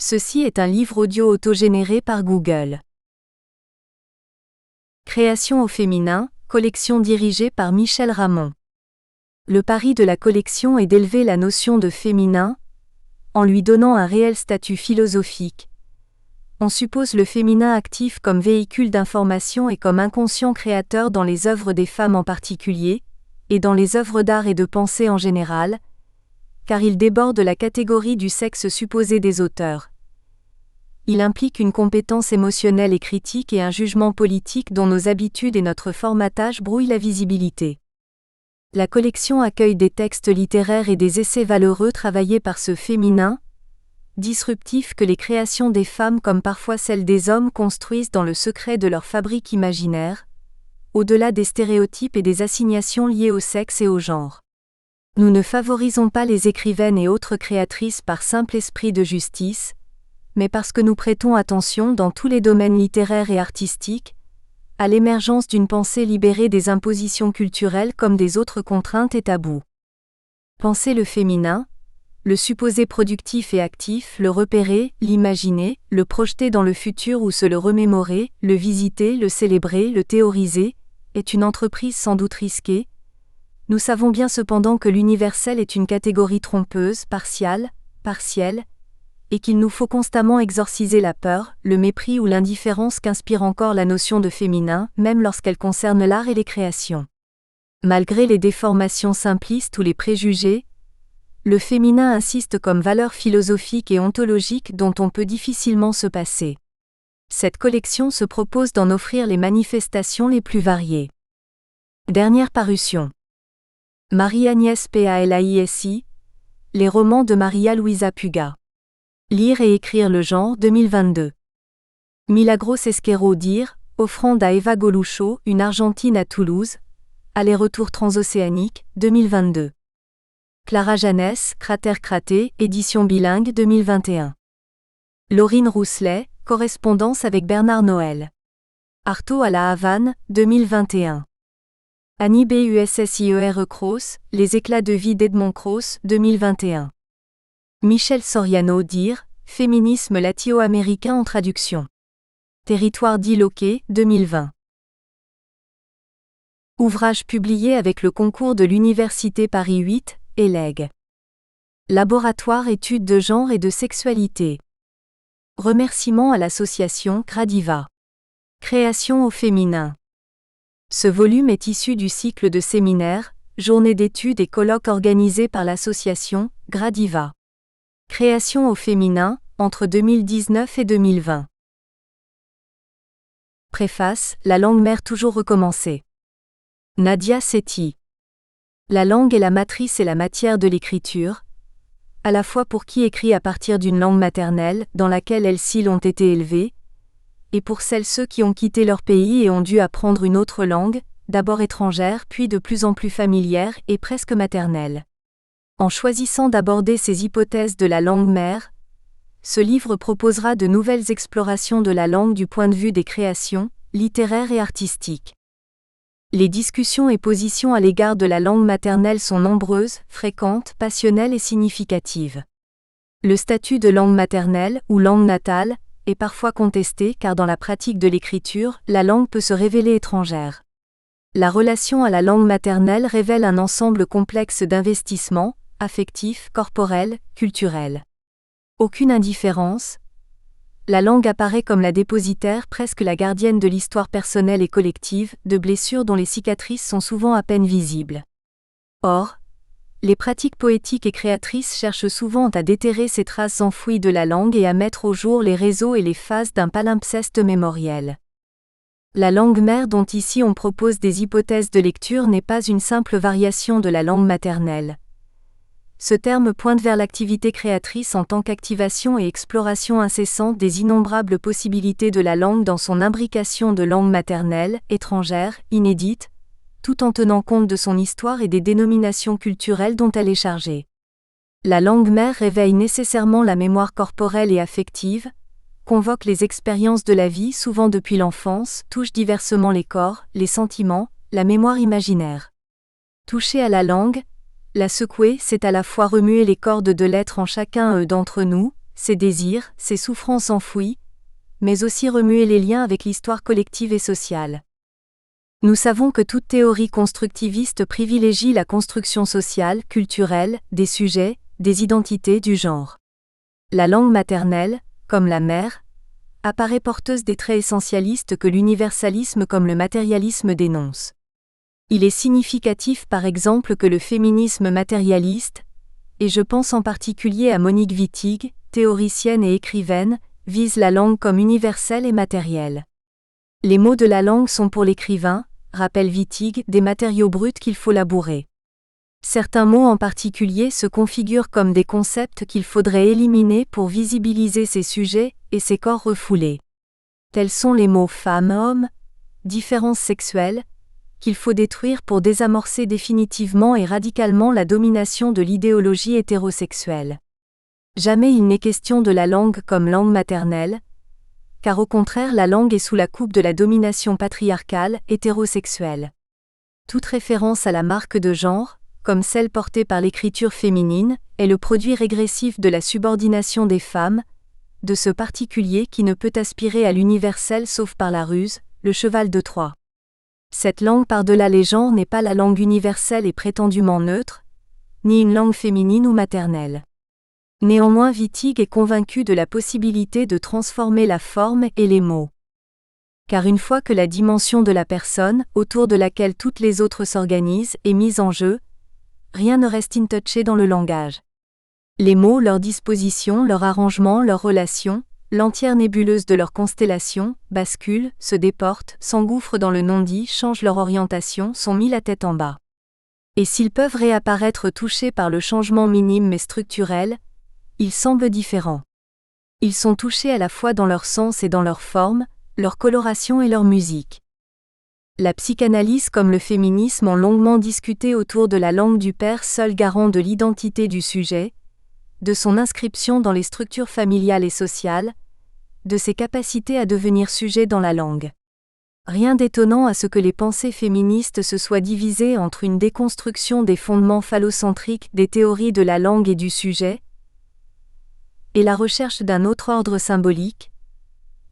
Ceci est un livre audio autogénéré par Google. Création au féminin, collection dirigée par Michel Ramon. Le pari de la collection est d'élever la notion de féminin, en lui donnant un réel statut philosophique. On suppose le féminin actif comme véhicule d'information et comme inconscient créateur dans les œuvres des femmes en particulier, et dans les œuvres d'art et de pensée en général, car il déborde la catégorie du sexe supposé des auteurs. Il implique une compétence émotionnelle et critique et un jugement politique dont nos habitudes et notre formatage brouillent la visibilité. La collection accueille des textes littéraires et des essais valeureux travaillés par ce féminin, disruptif que les créations des femmes comme parfois celles des hommes construisent dans le secret de leur fabrique imaginaire, au-delà des stéréotypes et des assignations liées au sexe et au genre. Nous ne favorisons pas les écrivaines et autres créatrices par simple esprit de justice, mais parce que nous prêtons attention dans tous les domaines littéraires et artistiques, à l'émergence d'une pensée libérée des impositions culturelles comme des autres contraintes et tabous. Penser le féminin, le supposer productif et actif, le repérer, l'imaginer, le projeter dans le futur ou se le remémorer, le visiter, le célébrer, le théoriser, est une entreprise sans doute risquée. Nous savons bien cependant que l'universel est une catégorie trompeuse, partielle, et qu'il nous faut constamment exorciser la peur, le mépris ou l'indifférence qu'inspire encore la notion de féminin, même lorsqu'elle concerne l'art et les créations. Malgré les déformations simplistes ou les préjugés, le féminin insiste comme valeur philosophique et ontologique dont on peut difficilement se passer. Cette collection se propose d'en offrir les manifestations les plus variées. Dernière parution. Marie-Agnès Palaisi, les romans de Maria Luisa Puga. Lire et écrire le genre 2022. Milagros Esquero dire, offrande à Eva Golucho, une Argentine à Toulouse, aller-retour transocéanique, 2022. Clara Janès, Cratère Craté, édition bilingue 2021. Laurine Rousselet, correspondance avec Bernard Noël. Artaud à la Havane, 2021. Annie Bussiere Cross, Les éclats de vie d'Edmond Cross, 2021. Michel Soriano dire, Féminisme latino-américain en traduction. Territoire disloqué, 2020. Ouvrage publié avec le concours de l'Université Paris 8, ELEG. Laboratoire études de genre et de sexualité. Remerciements à l'association Gradiva. Création au féminin. Ce volume est issu du cycle de séminaires, journées d'études et colloques organisés par l'association Gradiva. Création au féminin, entre 2019 et 2020. Préface, la langue mère toujours recommencée. Nadia Sethi. La langue est la matrice et la matière de l'écriture, à la fois pour qui écrit à partir d'une langue maternelle, dans laquelle elles-ci ont été élevées, et pour ceux qui ont quitté leur pays et ont dû apprendre une autre langue, d'abord étrangère puis de plus en plus familière et presque maternelle. En choisissant d'aborder ces hypothèses de la langue mère, ce livre proposera de nouvelles explorations de la langue du point de vue des créations, littéraires et artistiques. Les discussions et positions à l'égard de la langue maternelle sont nombreuses, fréquentes, passionnelles et significatives. Le statut de langue maternelle, ou langue natale, est parfois contesté car dans la pratique de l'écriture, la langue peut se révéler étrangère. La relation à la langue maternelle révèle un ensemble complexe d'investissements, affectifs, corporels, culturels. Aucune indifférence. La langue apparaît comme la dépositaire, presque la gardienne de l'histoire personnelle et collective, de blessures dont les cicatrices sont souvent à peine visibles. Or, les pratiques poétiques et créatrices cherchent souvent à déterrer ces traces enfouies de la langue et à mettre au jour les réseaux et les phases d'un palimpseste mémoriel. La langue mère dont ici on propose des hypothèses de lecture n'est pas une simple variation de la langue maternelle. Ce terme pointe vers l'activité créatrice en tant qu'activation et exploration incessante des innombrables possibilités de la langue dans son imbrication de langue maternelle, étrangère, inédite, tout en tenant compte de son histoire et des dénominations culturelles dont elle est chargée. La langue mère réveille nécessairement la mémoire corporelle et affective, convoque les expériences de la vie souvent depuis l'enfance, touche diversement les corps, les sentiments, la mémoire imaginaire. Toucher à la langue, la secouer, c'est à la fois remuer les cordes de l'être en chacun d'entre nous, ses désirs, ses souffrances enfouies, mais aussi remuer les liens avec l'histoire collective et sociale. Nous savons que toute théorie constructiviste privilégie la construction sociale, culturelle, des sujets, des identités du genre. La langue maternelle, comme la mère, apparaît porteuse des traits essentialistes que l'universalisme comme le matérialisme dénonce. Il est significatif par exemple que le féminisme matérialiste, et je pense en particulier à Monique Wittig, théoricienne et écrivaine, vise la langue comme universelle et matérielle. Les mots de la langue sont pour l'écrivain, rappelle Wittig, des matériaux bruts qu'il faut labourer. Certains mots en particulier se configurent comme des concepts qu'il faudrait éliminer pour visibiliser ces sujets et ces corps refoulés. Tels sont les mots femme-homme, différence sexuelle, qu'il faut détruire pour désamorcer définitivement et radicalement la domination de l'idéologie hétérosexuelle. Jamais il n'est question de la langue comme langue maternelle, car au contraire la langue est sous la coupe de la domination patriarcale, hétérosexuelle. Toute référence à la marque de genre, comme celle portée par l'écriture féminine, est le produit régressif de la subordination des femmes, de ce particulier qui ne peut aspirer à l'universel sauf par la ruse, le cheval de Troie. Cette langue par-delà les genres n'est pas la langue universelle et prétendument neutre, ni une langue féminine ou maternelle. Néanmoins Wittig est convaincu de la possibilité de transformer la forme et les mots. Car une fois que la dimension de la personne, autour de laquelle toutes les autres s'organisent, est mise en jeu, rien ne reste intouché dans le langage. Les mots, leur disposition, leur arrangement, leurs relations, l'entière nébuleuse de leur constellation, basculent, se déportent, s'engouffrent dans le non-dit, changent leur orientation, sont mis la tête en bas. Et s'ils peuvent réapparaître touchés par le changement minime mais structurel, ils semblent différents. Ils sont touchés à la fois dans leur sens et dans leur forme, leur coloration et leur musique. La psychanalyse comme le féminisme ont longuement discuté autour de la langue du père, seul garant de l'identité du sujet, de son inscription dans les structures familiales et sociales, de ses capacités à devenir sujet dans la langue. Rien d'étonnant à ce que les pensées féministes se soient divisées entre une déconstruction des fondements phallocentriques des théories de la langue et du sujet, et la recherche d'un autre ordre symbolique,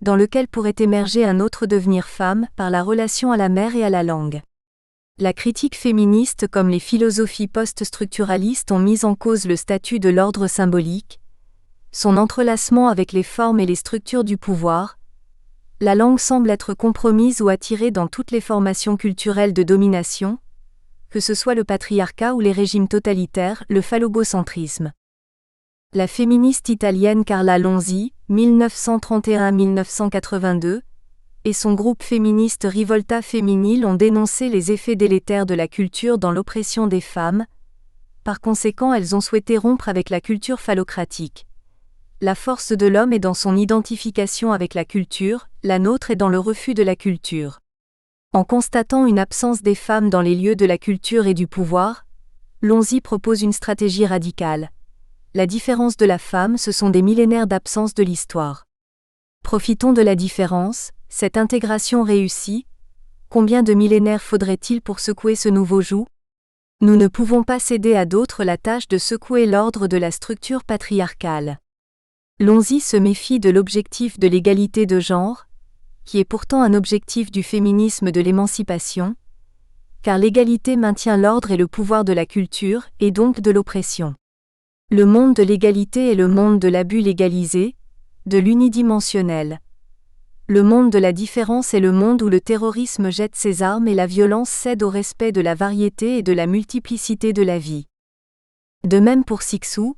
dans lequel pourrait émerger un autre devenir femme par la relation à la mère et à la langue. La critique féministe comme les philosophies post-structuralistes ont mis en cause le statut de l'ordre symbolique, son entrelacement avec les formes et les structures du pouvoir. La langue semble être compromise ou attirée dans toutes les formations culturelles de domination, que ce soit le patriarcat ou les régimes totalitaires, le phallogocentrisme. La féministe italienne Carla Lonzi, 1931-1982, et son groupe féministe Rivolta Femminile ont dénoncé les effets délétères de la culture dans l'oppression des femmes. Par conséquent, elles ont souhaité rompre avec la culture phallocratique. La force de l'homme est dans son identification avec la culture, la nôtre est dans le refus de la culture. En constatant une absence des femmes dans les lieux de la culture et du pouvoir, Lonzi propose une stratégie radicale. La différence de la femme, ce sont des millénaires d'absence de l'histoire. Profitons de la différence, cette intégration réussie. Combien de millénaires faudrait-il pour secouer ce nouveau joug ? Nous ne pouvons pas céder à d'autres la tâche de secouer l'ordre de la structure patriarcale. Lonzi se méfie de l'objectif de l'égalité de genre, qui est pourtant un objectif du féminisme de l'émancipation, car l'égalité maintient l'ordre et le pouvoir de la culture, et donc de l'oppression. Le monde de l'égalité est le monde de l'abus légalisé, de l'unidimensionnel. Le monde de la différence est le monde où le terrorisme jette ses armes et la violence cède au respect de la variété et de la multiplicité de la vie. De même pour Cixous,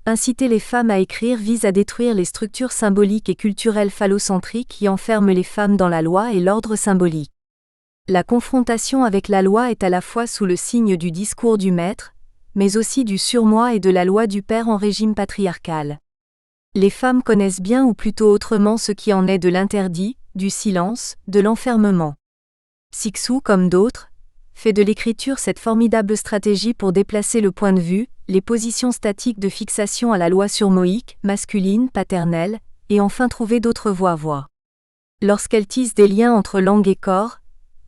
inciter les femmes à écrire vise à détruire les structures symboliques et culturelles phallocentriques qui enferment les femmes dans la loi et l'ordre symbolique. La confrontation avec la loi est à la fois sous le signe du discours du maître, mais aussi du surmoi et de la loi du père en régime patriarcal. Les femmes connaissent bien ou plutôt autrement ce qui en est de l'interdit, du silence, de l'enfermement. Cixous, comme d'autres, fait de l'écriture cette formidable stratégie pour déplacer le point de vue, les positions statiques de fixation à la loi surmoïque, masculine, paternelle, et enfin trouver d'autres voies. Lorsqu'elle tisse des liens entre langue et corps,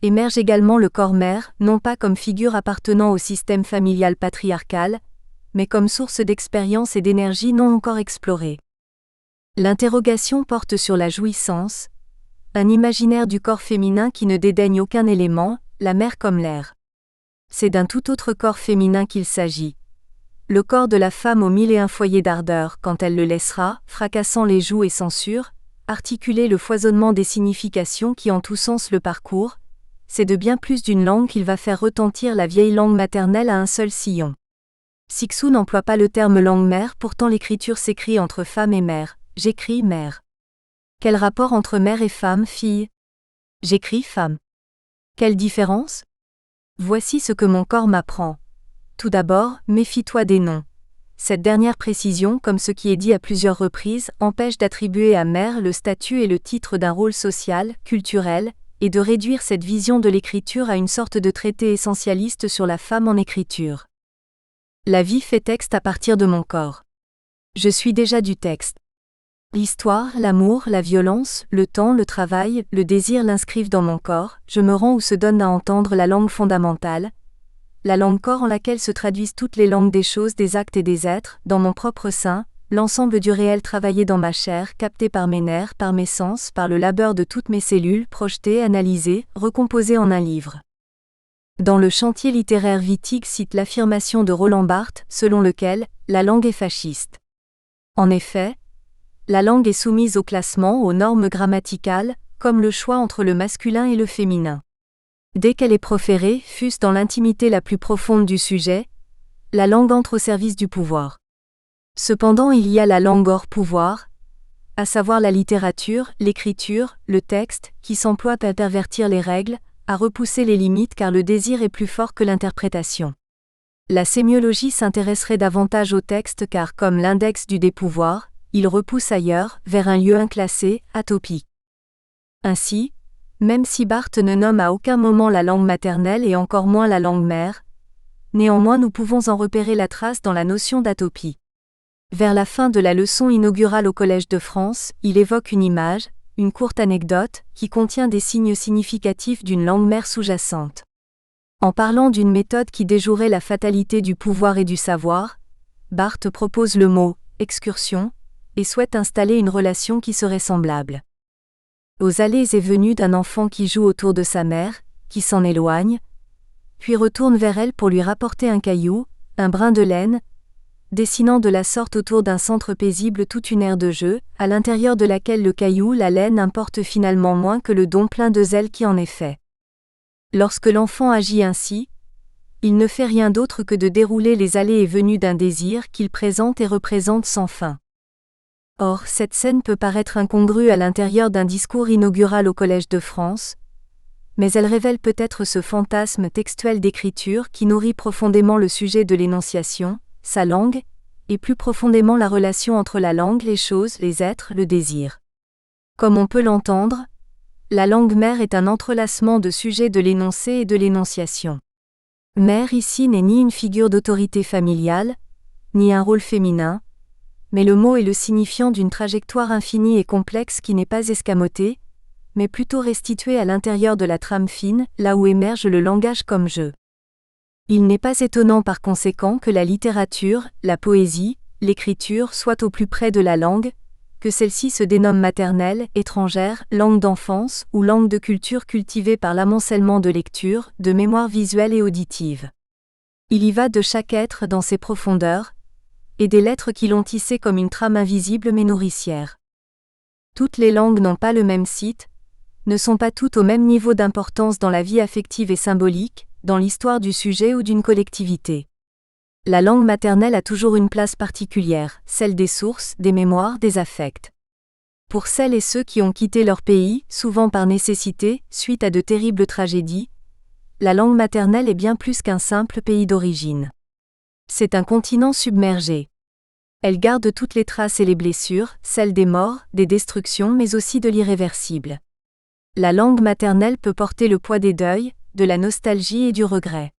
émerge également le corps mère, non pas comme figure appartenant au système familial patriarcal, mais comme source d'expérience et d'énergie non encore explorée. L'interrogation porte sur la jouissance, un imaginaire du corps féminin qui ne dédaigne aucun élément, la mer comme l'air. C'est d'un tout autre corps féminin qu'il s'agit. Le corps de la femme aux mille et un foyers d'ardeur quand elle le laissera, fracassant les joues et censure, articuler le foisonnement des significations qui en tous sens le parcourent, c'est de bien plus d'une langue qu'il va faire retentir la vieille langue maternelle à un seul sillon. Cixous n'emploie pas le terme langue-mère, pourtant l'écriture s'écrit entre femme et mère, j'écris mère. Quel rapport entre mère et femme, fille? J'écris femme. Quelle différence? Voici ce que mon corps m'apprend. Tout d'abord, méfie-toi des noms. Cette dernière précision, comme ce qui est dit à plusieurs reprises, empêche d'attribuer à mère le statut et le titre d'un rôle social, culturel, et de réduire cette vision de l'écriture à une sorte de traité essentialiste sur la femme en écriture. La vie fait texte à partir de mon corps. Je suis déjà du texte. L'histoire, l'amour, la violence, le temps, le travail, le désir l'inscrivent dans mon corps, je me rends où se donne à entendre la langue fondamentale, la langue corps en laquelle se traduisent toutes les langues des choses, des actes et des êtres, dans mon propre sein, l'ensemble du réel travaillé dans ma chair, capté par mes nerfs, par mes sens, par le labeur de toutes mes cellules, projeté, analysé, recomposé en un livre. Dans le chantier littéraire, Wittig cite l'affirmation de Roland Barthes, selon lequel « la langue est fasciste ». En effet, la langue est soumise au classement, aux normes grammaticales, comme le choix entre le masculin et le féminin. Dès qu'elle est proférée, fût-ce dans l'intimité la plus profonde du sujet, la langue entre au service du pouvoir. Cependant il y a la langue hors pouvoir, à savoir la littérature, l'écriture, le texte, qui s'emploie à pervertir les règles, à repousser les limites car le désir est plus fort que l'interprétation. La sémiologie s'intéresserait davantage au texte car comme l'index du dépouvoir, il repousse ailleurs, vers un lieu inclassé, atopique. Ainsi, même si Barthes ne nomme à aucun moment la langue maternelle et encore moins la langue mère, néanmoins nous pouvons en repérer la trace dans la notion d'atopie. Vers la fin de la leçon inaugurale au Collège de France, il évoque une image, une courte anecdote, qui contient des signes significatifs d'une langue mère sous-jacente. En parlant d'une méthode qui déjouerait la fatalité du pouvoir et du savoir, Barthes propose le mot « excursion » et souhaite installer une relation qui serait semblable aux allées et venues d'un enfant qui joue autour de sa mère, qui s'en éloigne, puis retourne vers elle pour lui rapporter un caillou, un brin de laine, dessinant de la sorte autour d'un centre paisible toute une aire de jeu, à l'intérieur de laquelle le caillou, la laine importe finalement moins que le don plein de zèle qui en est fait. Lorsque l'enfant agit ainsi, il ne fait rien d'autre que de dérouler les allées et venues d'un désir qu'il présente et représente sans fin. Or, cette scène peut paraître incongrue à l'intérieur d'un discours inaugural au Collège de France, mais elle révèle peut-être ce fantasme textuel d'écriture qui nourrit profondément le sujet de l'énonciation, sa langue, et plus profondément la relation entre la langue, les choses, les êtres, le désir. Comme on peut l'entendre, la langue mère est un entrelacement de sujets de l'énoncé et de l'énonciation. Mère ici n'est ni une figure d'autorité familiale, ni un rôle féminin, mais le mot est le signifiant d'une trajectoire infinie et complexe qui n'est pas escamotée, mais plutôt restituée à l'intérieur de la trame fine, là où émerge le langage comme jeu. Il n'est pas étonnant par conséquent que la littérature, la poésie, l'écriture soient au plus près de la langue, que celle-ci se dénomme maternelle, étrangère, langue d'enfance ou langue de culture cultivée par l'amoncellement de lecture, de mémoire visuelle et auditive. Il y va de chaque être dans ses profondeurs, et des lettres qui l'ont tissé comme une trame invisible mais nourricière. Toutes les langues n'ont pas le même site, ne sont pas toutes au même niveau d'importance dans la vie affective et symbolique, dans l'histoire du sujet ou d'une collectivité. La langue maternelle a toujours une place particulière, celle des sources, des mémoires, des affects. Pour celles et ceux qui ont quitté leur pays, souvent par nécessité, suite à de terribles tragédies, la langue maternelle est bien plus qu'un simple pays d'origine. C'est un continent submergé. Elle garde toutes les traces et les blessures, celles des morts, des destructions mais aussi de l'irréversible. La langue maternelle peut porter le poids des deuils, de la nostalgie et du regret.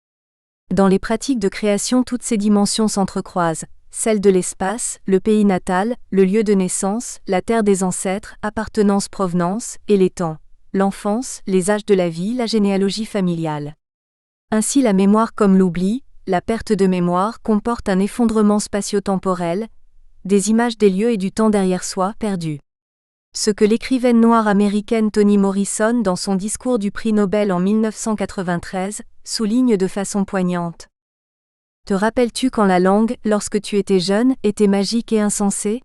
Dans les pratiques de création, toutes ces dimensions s'entrecroisent, celle de l'espace, le pays natal, le lieu de naissance, la terre des ancêtres, appartenance-provenance, et les temps, l'enfance, les âges de la vie, la généalogie familiale. Ainsi la mémoire comme l'oubli, la perte de mémoire comporte un effondrement spatio-temporel, des images des lieux et du temps derrière soi perdus. Ce que l'écrivaine noire américaine Toni Morrison dans son discours du prix Nobel en 1993 souligne de façon poignante. Te rappelles-tu quand la langue, lorsque tu étais jeune, était magique et insensée?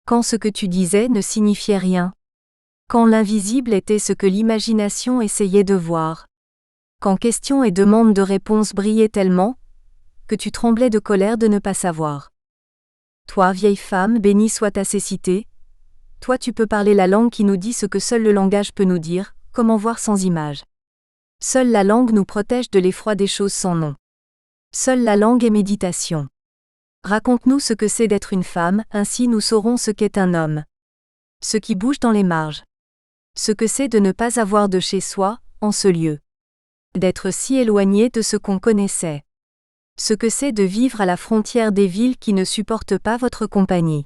Quand ce que tu disais ne signifiait rien? Quand l'invisible était ce que l'imagination essayait de voir? Quand questions et demandes de réponses brillaient tellement que tu tremblais de colère de ne pas savoir. Toi, vieille femme, bénie soit ta cécité, toi tu peux parler la langue qui nous dit ce que seul le langage peut nous dire, comment voir sans image. Seule la langue nous protège de l'effroi des choses sans nom. Seule la langue est méditation. Raconte-nous ce que c'est d'être une femme, ainsi nous saurons ce qu'est un homme. Ce qui bouge dans les marges. Ce que c'est de ne pas avoir de chez soi, en ce lieu. D'être si éloigné de ce qu'on connaissait. Ce que c'est de vivre à la frontière des villes qui ne supportent pas votre compagnie.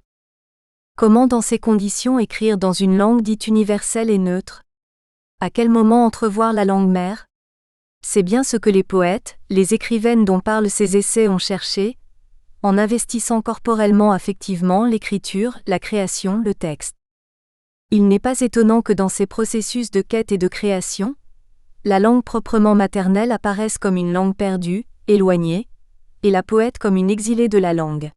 Comment dans ces conditions écrire dans une langue dite universelle et neutre? À quel moment entrevoir la langue mère? C'est bien ce que les poètes, les écrivaines dont parlent ces essais ont cherché, en investissant corporellement affectivement l'écriture, la création, le texte. Il n'est pas étonnant que dans ces processus de quête et de création, la langue proprement maternelle apparaisse comme une langue perdue, éloignée, et la poète comme une exilée de la langue.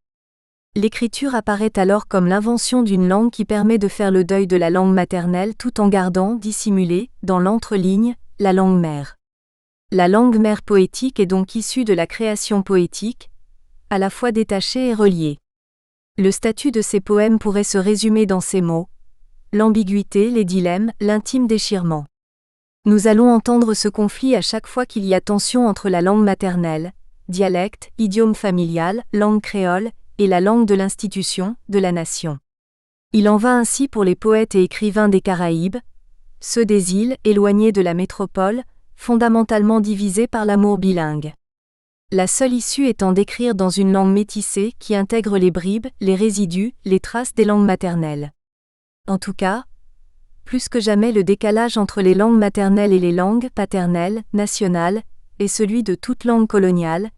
L'écriture apparaît alors comme l'invention d'une langue qui permet de faire le deuil de la langue maternelle tout en gardant, dissimulée, dans l'entreligne, la langue mère. La langue mère poétique est donc issue de la création poétique, à la fois détachée et reliée. Le statut de ces poèmes pourrait se résumer dans ces mots: l'ambiguïté, les dilemmes, l'intime déchirement. Nous allons entendre ce conflit à chaque fois qu'il y a tension entre la langue maternelle, dialecte, idiome familial, langue créole, et la langue de l'institution, de la nation. Il en va ainsi pour les poètes et écrivains des Caraïbes, ceux des îles, éloignés de la métropole, fondamentalement divisés par l'amour bilingue. La seule issue étant d'écrire dans une langue métissée qui intègre les bribes, les résidus, les traces des langues maternelles. En tout cas, plus que jamais le décalage entre les langues maternelles et les langues paternelles, nationales, est celui de toute langue coloniale.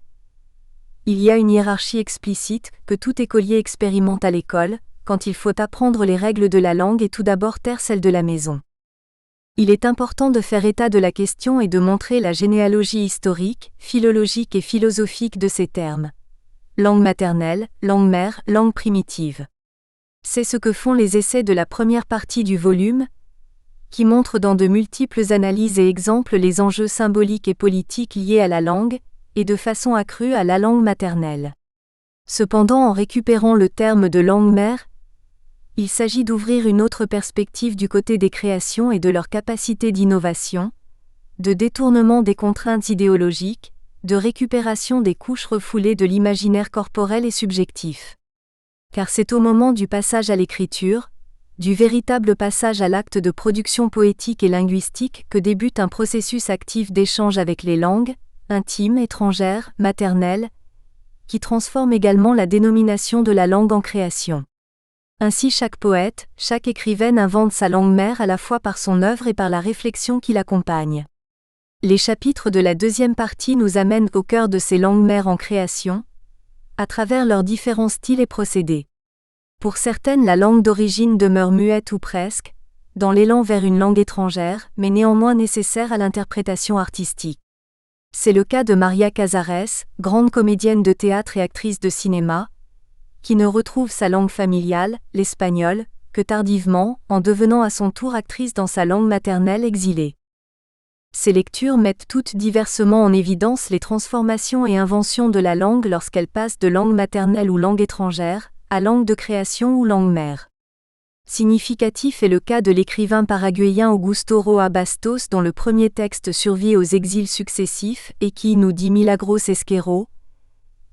Il y a une hiérarchie explicite que tout écolier expérimente à l'école, quand il faut apprendre les règles de la langue et tout d'abord taire celles de la maison. Il est important de faire état de la question et de montrer la généalogie historique, philologique et philosophique de ces termes. Langue maternelle, langue mère, langue primitive. C'est ce que font les essais de la première partie du volume, qui montrent dans de multiples analyses et exemples les enjeux symboliques et politiques liés à la langue, et de façon accrue à la langue maternelle. Cependant, en récupérant le terme de langue mère, il s'agit d'ouvrir une autre perspective du côté des créations et de leur capacité d'innovation, de détournement des contraintes idéologiques, de récupération des couches refoulées de l'imaginaire corporel et subjectif. Car c'est au moment du passage à l'écriture, du véritable passage à l'acte de production poétique et linguistique que débute un processus actif d'échange avec les langues, intimes, étrangères, maternelles, qui transforme également la dénomination de la langue en création. Ainsi chaque poète, chaque écrivaine invente sa langue mère à la fois par son œuvre et par la réflexion qui l'accompagne. Les chapitres de la deuxième partie nous amènent au cœur de ces langues mères en création, à travers leurs différents styles et procédés. Pour certaines, la langue d'origine demeure muette ou presque, dans l'élan vers une langue étrangère, mais néanmoins nécessaire à l'interprétation artistique. C'est le cas de Maria Casares, grande comédienne de théâtre et actrice de cinéma, qui ne retrouve sa langue familiale, l'espagnol, que tardivement, en devenant à son tour actrice dans sa langue maternelle exilée. Ces lectures mettent toutes diversement en évidence les transformations et inventions de la langue lorsqu'elle passe de langue maternelle ou langue étrangère, à langue de création ou langue mère. Significatif est le cas de l'écrivain paraguayen Augusto Roa Bastos dont le premier texte survit aux exils successifs et qui, nous dit Milagros Esquero,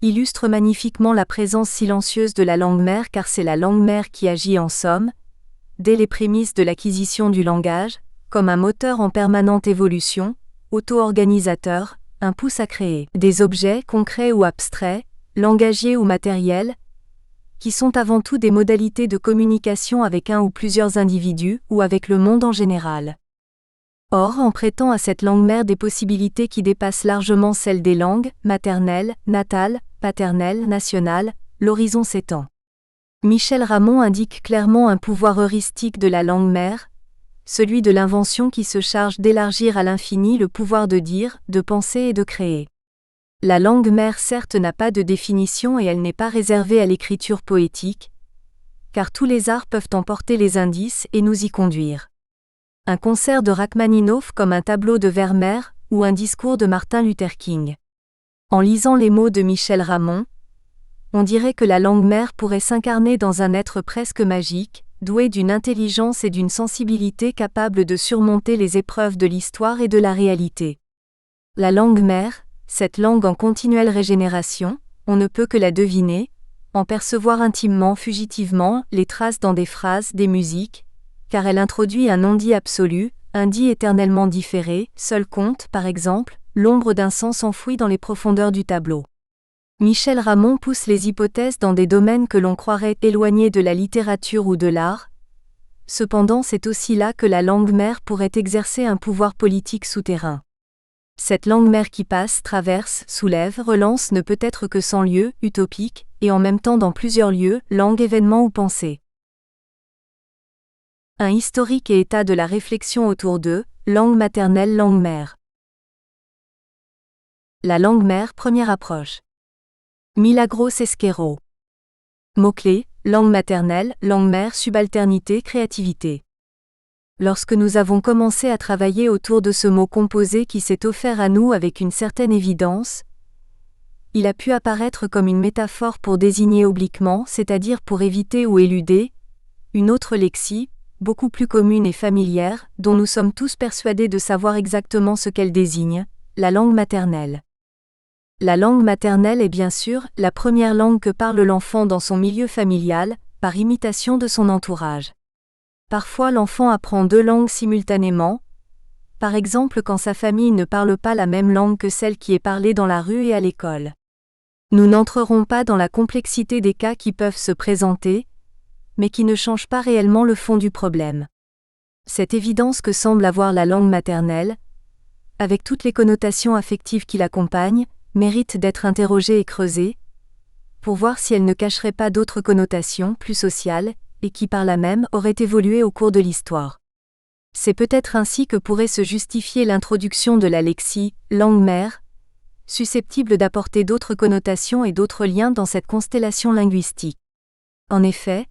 illustre magnifiquement la présence silencieuse de la langue mère car c'est la langue mère qui agit en somme, dès les prémices de l'acquisition du langage, comme un moteur en permanente évolution, auto-organisateur, un pouce à créer des objets concrets ou abstraits, langagiers ou matériels, qui sont avant tout des modalités de communication avec un ou plusieurs individus ou avec le monde en général. Or, en prêtant à cette langue mère des possibilités qui dépassent largement celles des langues, maternelles, natales, paternelles, nationales, l'horizon s'étend. Michel Ramon indique clairement un pouvoir heuristique de la langue mère, celui de l'invention qui se charge d'élargir à l'infini le pouvoir de dire, de penser et de créer. La langue mère certes n'a pas de définition et elle n'est pas réservée à l'écriture poétique, car tous les arts peuvent en porter les indices et nous y conduire. Un concert de Rachmaninoff comme un tableau de Vermeer ou un discours de Martin Luther King. En lisant les mots de Michel Ramon, on dirait que la langue mère pourrait s'incarner dans un être presque magique, doué d'une intelligence et d'une sensibilité capable de surmonter les épreuves de l'histoire et de la réalité. La langue mère, cette langue en continuelle régénération, on ne peut que la deviner, en percevoir intimement, fugitivement, les traces dans des phrases, des musiques, car elle introduit un non-dit absolu, un dit éternellement différé, seul compte, par exemple, l'ombre d'un sens enfoui dans les profondeurs du tableau. Michel Ramon pousse les hypothèses dans des domaines que l'on croirait éloignés de la littérature ou de l'art. Cependant, c'est aussi là que la langue mère pourrait exercer un pouvoir politique souterrain. Cette langue mère qui passe, traverse, soulève, relance ne peut être que sans lieu, utopique, et en même temps dans plusieurs lieux, langue, événement ou pensée. Un historique et état de la réflexion autour d'eux, langue maternelle, langue mère. La langue mère, première approche. Milagros Esquero. Mots-clés, langue maternelle, langue mère, subalternité, créativité. Lorsque nous avons commencé à travailler autour de ce mot composé qui s'est offert à nous avec une certaine évidence, il a pu apparaître comme une métaphore pour désigner obliquement, c'est-à-dire pour éviter ou éluder, une autre lexie, beaucoup plus commune et familière, dont nous sommes tous persuadés de savoir exactement ce qu'elle désigne, la langue maternelle. La langue maternelle est bien sûr la première langue que parle l'enfant dans son milieu familial, par imitation de son entourage. Parfois l'enfant apprend deux langues simultanément, par exemple quand sa famille ne parle pas la même langue que celle qui est parlée dans la rue et à l'école. Nous n'entrerons pas dans la complexité des cas qui peuvent se présenter, mais qui ne changent pas réellement le fond du problème. Cette évidence que semble avoir la langue maternelle, avec toutes les connotations affectives qui l'accompagnent, mérite d'être interrogée et creusée, pour voir si elle ne cacherait pas d'autres connotations plus sociales, et qui par là même auraient évolué au cours de l'histoire. C'est peut-être ainsi que pourrait se justifier l'introduction de la lexie « langue mère », susceptible d'apporter d'autres connotations et d'autres liens dans cette constellation linguistique. En effet,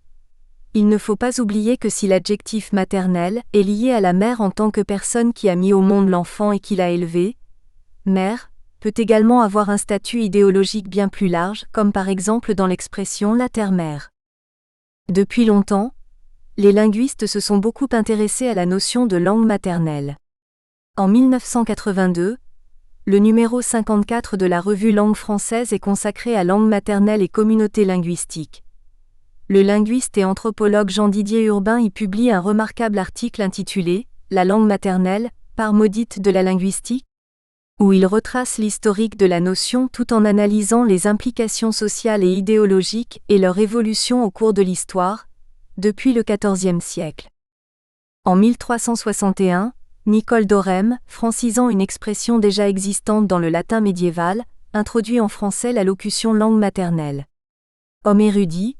il ne faut pas oublier que si l'adjectif maternel est lié à la mère en tant que personne qui a mis au monde l'enfant et qui l'a élevé, mère peut également avoir un statut idéologique bien plus large, comme par exemple dans l'expression la terre-mère. Depuis longtemps, les linguistes se sont beaucoup intéressés à la notion de langue maternelle. En 1982, le numéro 54 de la revue Langue française est consacré à langue maternelle et communauté linguistique. Le linguiste et anthropologue Jean-Didier Urbain y publie un remarquable article intitulé « La langue maternelle, part maudite de la linguistique », où il retrace l'historique de la notion tout en analysant les implications sociales et idéologiques et leur évolution au cours de l'histoire, depuis le XIVe siècle. En 1361, Nicole d'Orem, francisant une expression déjà existante dans le latin médiéval, introduit en français la locution langue maternelle. Homme érudit,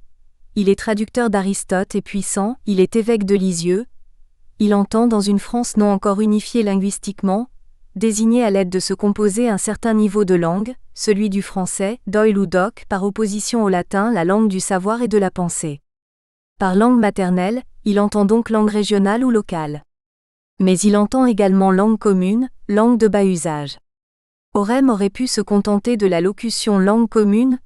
il est traducteur d'Aristote et puissant, il est évêque de Lisieux. Il entend dans une France non encore unifiée linguistiquement, désigner à l'aide de ce composé un certain niveau de langue, celui du français, d'oil ou d'oc, par opposition au latin, la langue du savoir et de la pensée. Par langue maternelle, il entend donc langue régionale ou locale. Mais il entend également langue commune, langue de bas usage. Orem aurait pu se contenter de la locution langue commune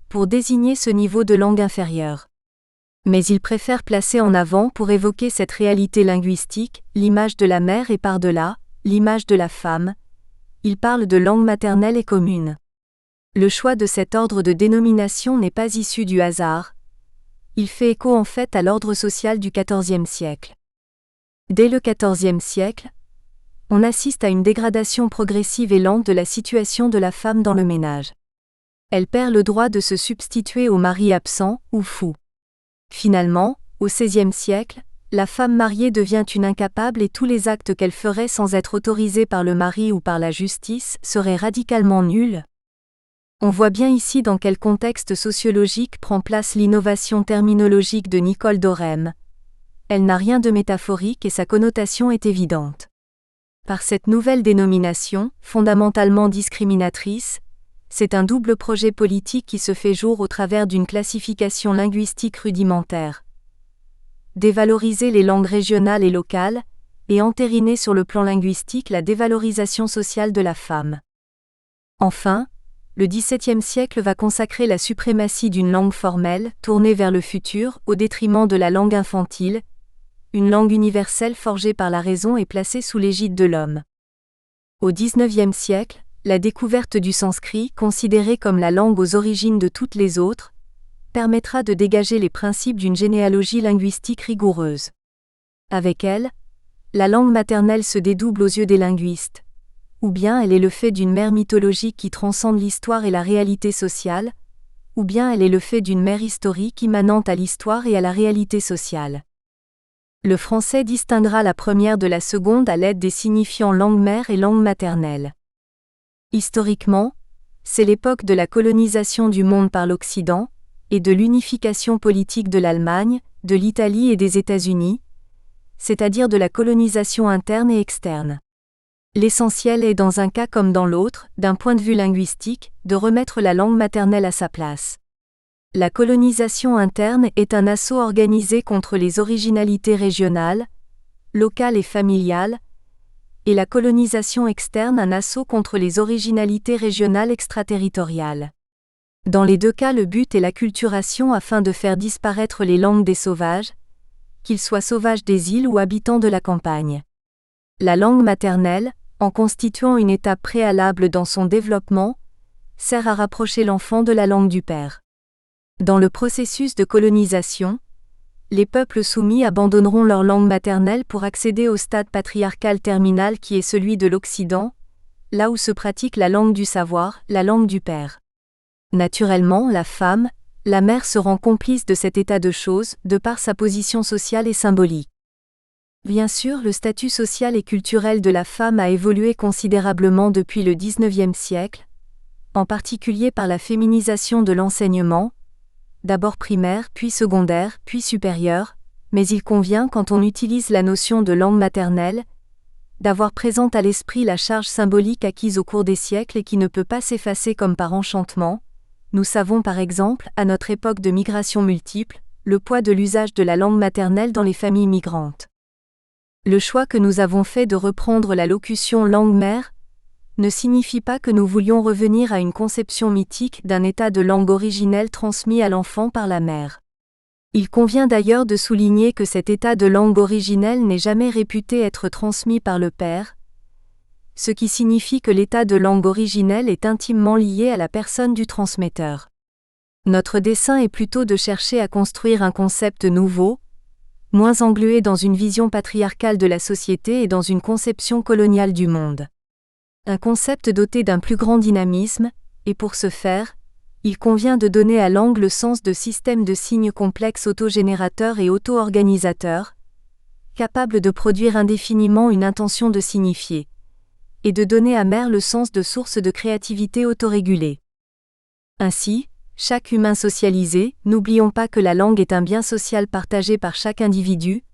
pour désigner ce niveau de langue inférieure. Mais il préfère placer en avant pour évoquer cette réalité linguistique, l'image de la mère et par-delà, l'image de la femme. Il parle de langue maternelle et commune. Le choix de cet ordre de dénomination n'est pas issu du hasard. Il fait écho en fait à l'ordre social du XIVe siècle. Dès le XIVe siècle, on assiste à une dégradation progressive et lente de la situation de la femme dans le ménage. Elle perd le droit de se substituer au mari absent ou fou. Finalement, au XVIe siècle, la femme mariée devient une incapable et tous les actes qu'elle ferait sans être autorisée par le mari ou par la justice seraient radicalement nuls. On voit bien ici dans quel contexte sociologique prend place l'innovation terminologique de Nicole Dorem. Elle n'a rien de métaphorique et sa connotation est évidente. Par cette nouvelle dénomination, fondamentalement discriminatrice, c'est un double projet politique qui se fait jour au travers d'une classification linguistique rudimentaire. Dévaloriser les langues régionales et locales, et entériner sur le plan linguistique la dévalorisation sociale de la femme. Enfin, le XVIIe siècle va consacrer la suprématie d'une langue formelle, tournée vers le futur, au détriment de la langue infantile, une langue universelle forgée par la raison et placée sous l'égide de l'homme. Au XIXe siècle, la découverte du sanskrit, considérée comme la langue aux origines de toutes les autres, permettra de dégager les principes d'une généalogie linguistique rigoureuse. Avec elle, la langue maternelle se dédouble aux yeux des linguistes. Ou bien elle est le fait d'une mère mythologique qui transcende l'histoire et la réalité sociale, ou bien elle est le fait d'une mère historique immanente à l'histoire et à la réalité sociale. Le français distinguera la première de la seconde à l'aide des signifiants langue mère et langue maternelle. Historiquement, c'est l'époque de la colonisation du monde par l'Occident, et de l'unification politique de l'Allemagne, de l'Italie et des États-Unis, c'est-à-dire de la colonisation interne et externe. L'essentiel est, dans un cas comme dans l'autre, d'un point de vue linguistique, de remettre la langue maternelle à sa place. La colonisation interne est un assaut organisé contre les originalités régionales, locales et familiales, et la colonisation externe un assaut contre les originalités régionales extraterritoriales. Dans les deux cas, le but est l'acculturation afin de faire disparaître les langues des sauvages, qu'ils soient sauvages des îles ou habitants de la campagne. La langue maternelle, en constituant une étape préalable dans son développement, sert à rapprocher l'enfant de la langue du père. Dans le processus de colonisation, les peuples soumis abandonneront leur langue maternelle pour accéder au stade patriarcal terminal qui est celui de l'Occident, là où se pratique la langue du savoir, la langue du père. Naturellement, la femme, la mère se rend complice de cet état de choses, de par sa position sociale et symbolique. Bien sûr, le statut social et culturel de la femme a évolué considérablement depuis le XIXe siècle, en particulier par la féminisation de l'enseignement, d'abord primaire, puis secondaire, puis supérieur, mais il convient, quand on utilise la notion de langue maternelle, d'avoir présente à l'esprit la charge symbolique acquise au cours des siècles et qui ne peut pas s'effacer comme par enchantement. Nous savons par exemple, à notre époque de migration multiple, le poids de l'usage de la langue maternelle dans les familles migrantes. Le choix que nous avons fait de reprendre la locution langue mère ne signifie pas que nous voulions revenir à une conception mythique d'un état de langue originelle transmis à l'enfant par la mère. Il convient d'ailleurs de souligner que cet état de langue originelle n'est jamais réputé être transmis par le père, ce qui signifie que l'état de langue originelle est intimement lié à la personne du transmetteur. Notre dessein est plutôt de chercher à construire un concept nouveau, moins englué dans une vision patriarcale de la société et dans une conception coloniale du monde. Un concept doté d'un plus grand dynamisme, et pour ce faire, il convient de donner à langue le sens de systèmes de signes complexes autogénérateurs et auto-organisateurs, capables de produire indéfiniment une intention de signifier, et de donner à mère le sens de source de créativité autorégulée. Ainsi, chaque humain socialisé, n'oublions pas que la langue est un bien social partagé par chaque individu,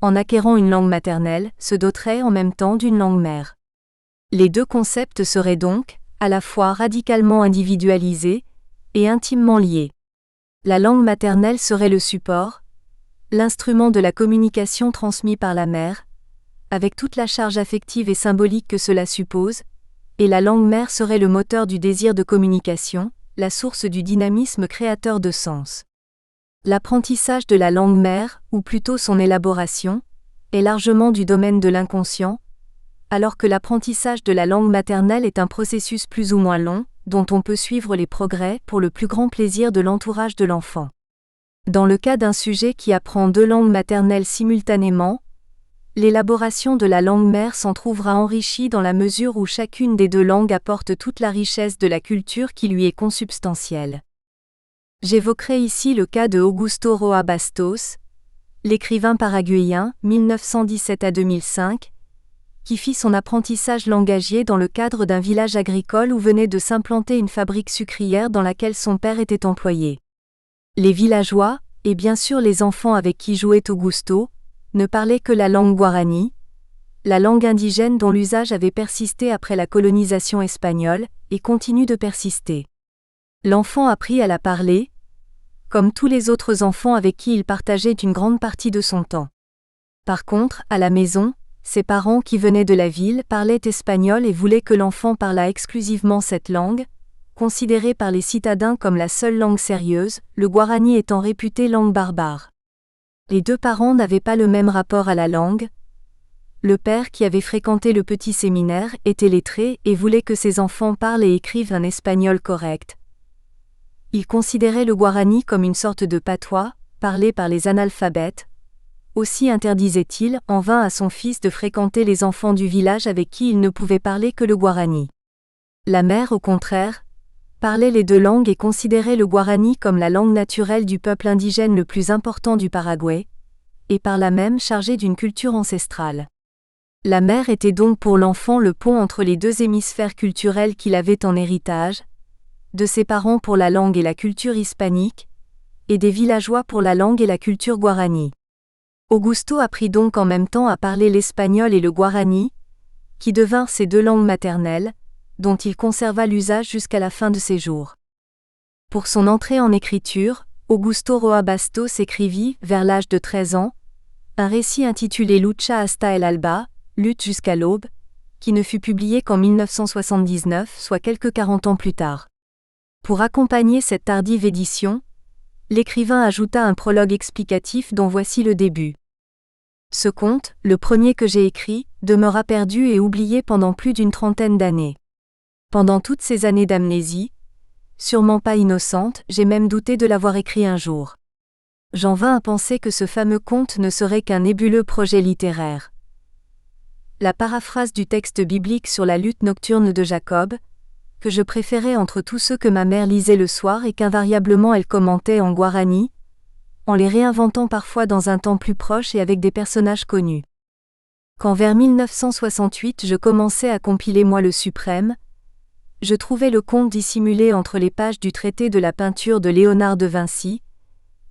en acquérant une langue maternelle, se doterait en même temps d'une langue mère. Les deux concepts seraient donc, à la fois radicalement individualisés, et intimement liés. La langue maternelle serait le support, l'instrument de la communication transmis par la mère, avec toute la charge affective et symbolique que cela suppose, et la langue mère serait le moteur du désir de communication, la source du dynamisme créateur de sens. L'apprentissage de la langue mère, ou plutôt son élaboration, est largement du domaine de l'inconscient, alors que l'apprentissage de la langue maternelle est un processus plus ou moins long, dont on peut suivre les progrès pour le plus grand plaisir de l'entourage de l'enfant. Dans le cas d'un sujet qui apprend deux langues maternelles simultanément, l'élaboration de la langue mère s'en trouvera enrichie dans la mesure où chacune des deux langues apporte toute la richesse de la culture qui lui est consubstantielle. J'évoquerai ici le cas de Augusto Roa Bastos, l'écrivain paraguayen, 1917 à 2005, qui fit son apprentissage langagier dans le cadre d'un village agricole où venait de s'implanter une fabrique sucrière dans laquelle son père était employé. Les villageois, et bien sûr les enfants avec qui jouait Augusto, ne parlaient que la langue guarani, la langue indigène dont l'usage avait persisté après la colonisation espagnole, et continue de persister. L'enfant apprit à la parler, comme tous les autres enfants avec qui il partageait une grande partie de son temps. Par contre, à la maison, ses parents qui venaient de la ville parlaient espagnol et voulaient que l'enfant parlât exclusivement cette langue, considérée par les citadins comme la seule langue sérieuse, le guarani étant réputé langue barbare. Les deux parents n'avaient pas le même rapport à la langue. Le père, qui avait fréquenté le petit séminaire, était lettré et voulait que ses enfants parlent et écrivent un espagnol correct. Il considérait le guarani comme une sorte de patois, parlé par les analphabètes. Aussi interdisait-il en vain à son fils de fréquenter les enfants du village avec qui il ne pouvait parler que le guarani. La mère, au contraire, parlait les deux langues et considérait le guarani comme la langue naturelle du peuple indigène le plus important du Paraguay, et par là même chargée d'une culture ancestrale. La mère était donc pour l'enfant le pont entre les deux hémisphères culturels qu'il avait en héritage, de ses parents pour la langue et la culture hispanique, et des villageois pour la langue et la culture guarani. Augusto apprit donc en même temps à parler l'espagnol et le guarani, qui devinrent ses deux langues maternelles, dont il conserva l'usage jusqu'à la fin de ses jours. Pour son entrée en écriture, Augusto Roa Bastos écrivit, vers l'âge de 13 ans, un récit intitulé Lucha hasta el alba, Lutte jusqu'à l'aube, qui ne fut publié qu'en 1979, soit quelques 40 ans plus tard. Pour accompagner cette tardive édition, l'écrivain ajouta un prologue explicatif dont voici le début. Ce conte, le premier que j'ai écrit, demeura perdu et oublié pendant plus d'une trentaine d'années. Pendant toutes ces années d'amnésie, sûrement pas innocente, j'ai même douté de l'avoir écrit un jour. J'en vins à penser que ce fameux conte ne serait qu'un nébuleux projet littéraire. La paraphrase du texte biblique sur la lutte nocturne de Jacob, que je préférais entre tous ceux que ma mère lisait le soir et qu'invariablement elle commentait en guarani, en les réinventant parfois dans un temps plus proche et avec des personnages connus. Quand vers 1968 je commençais à compiler Moi le Suprême, je trouvais le conte dissimulé entre les pages du traité de la peinture de Léonard de Vinci,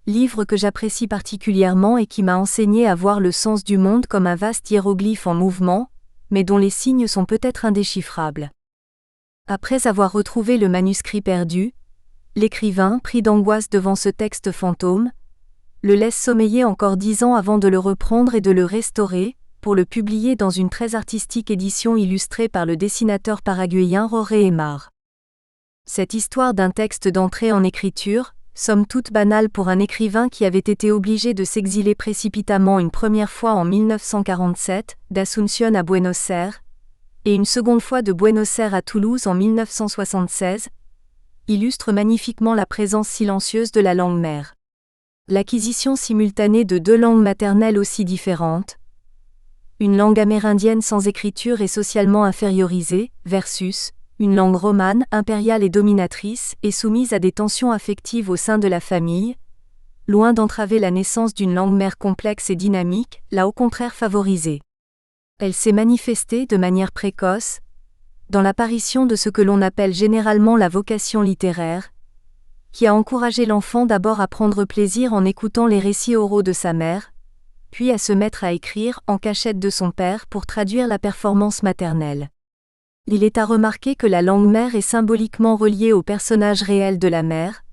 livre que j'apprécie particulièrement et qui m'a enseigné à voir le sens du monde comme un vaste hiéroglyphe en mouvement, mais dont les signes sont peut-être indéchiffrables. Après avoir retrouvé le manuscrit perdu, l'écrivain, pris d'angoisse devant ce texte fantôme, le laisse sommeiller encore 10 ans avant de le reprendre et de le restaurer, pour le publier dans une très artistique édition illustrée par le dessinateur paraguayen Jorge Aymar. Cette histoire d'un texte d'entrée en écriture, somme toute banale pour un écrivain qui avait été obligé de s'exiler précipitamment une première fois en 1947, d'Asunción à Buenos Aires, et une seconde fois de Buenos Aires à Toulouse en 1976, illustre magnifiquement la présence silencieuse de la langue mère. L'acquisition simultanée de deux langues maternelles aussi différentes, une langue amérindienne sans écriture et socialement infériorisée, versus une langue romane, impériale et dominatrice, et soumise à des tensions affectives au sein de la famille, loin d'entraver la naissance d'une langue mère complexe et dynamique, l'a au contraire favorisée. Elle s'est manifestée de manière précoce, dans l'apparition de ce que l'on appelle généralement la vocation littéraire, qui a encouragé l'enfant d'abord à prendre plaisir en écoutant les récits oraux de sa mère, puis à se mettre à écrire en cachette de son père pour traduire la performance maternelle. Il est à remarquer que la langue mère est symboliquement reliée au personnage réel de la mère,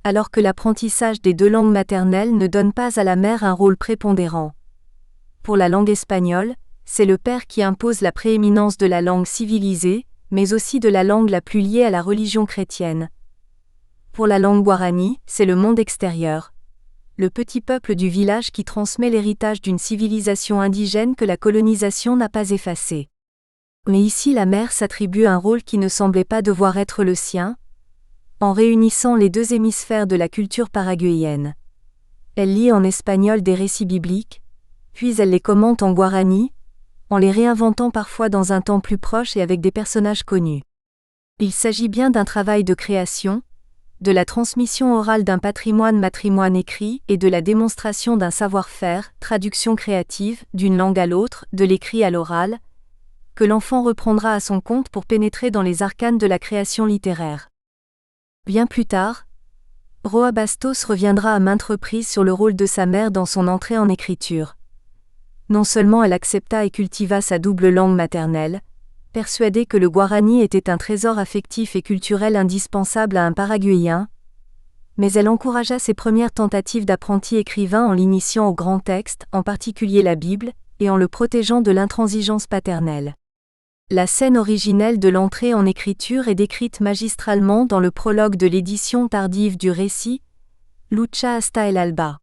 alors que l'apprentissage des deux langues maternelles ne donne pas à la mère un rôle prépondérant. Pour la langue espagnole, c'est le père qui impose la prééminence de la langue civilisée, mais aussi de la langue la plus liée à la religion chrétienne. Pour la langue guarani, c'est le monde extérieur, le petit peuple du village qui transmet l'héritage d'une civilisation indigène que la colonisation n'a pas effacée. Mais ici la mère s'attribue un rôle qui ne semblait pas devoir être le sien, en réunissant les deux hémisphères de la culture paraguayenne. Elle lit en espagnol des récits bibliques, puis elle les commente en guarani, en les réinventant parfois dans un temps plus proche et avec des personnages connus. Il s'agit bien d'un travail de création, de la transmission orale d'un patrimoine écrit et de la démonstration d'un savoir-faire, traduction créative, d'une langue à l'autre, de l'écrit à l'oral, que l'enfant reprendra à son compte pour pénétrer dans les arcanes de la création littéraire. Bien plus tard, Roa Bastos reviendra à maintes reprises sur le rôle de sa mère dans son entrée en écriture. Non seulement elle accepta et cultiva sa double langue maternelle, persuadée que le guarani était un trésor affectif et culturel indispensable à un Paraguayen, mais elle encouragea ses premières tentatives d'apprenti écrivain en l'initiant aux grands textes, en particulier la Bible, et en le protégeant de l'intransigeance paternelle. La scène originelle de l'entrée en écriture est décrite magistralement dans le prologue de l'édition tardive du récit, Lucha hasta el alba.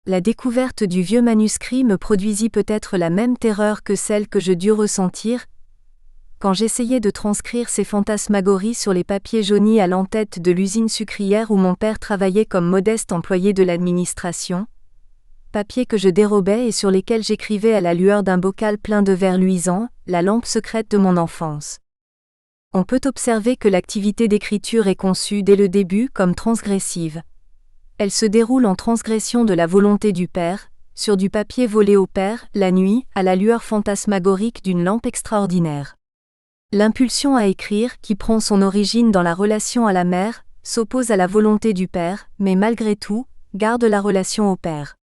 La découverte du vieux manuscrit me produisit peut-être la même terreur que celle que je dus ressentir quand j'essayais de transcrire ces fantasmagories sur les papiers jaunis à l'entête de l'usine sucrière où mon père travaillait comme modeste employé de l'administration, papiers que je dérobais et sur lesquels j'écrivais à la lueur d'un bocal plein de verre luisant, la lampe secrète de mon enfance. On peut observer que l'activité d'écriture est conçue dès le début comme transgressive. Elle se déroule en transgression de la volonté du Père, sur du papier volé au Père, la nuit, à la lueur fantasmagorique d'une lampe extraordinaire. L'impulsion à écrire, qui prend son origine dans la relation à la mère, s'oppose à la volonté du Père, mais malgré tout, garde la relation au Père.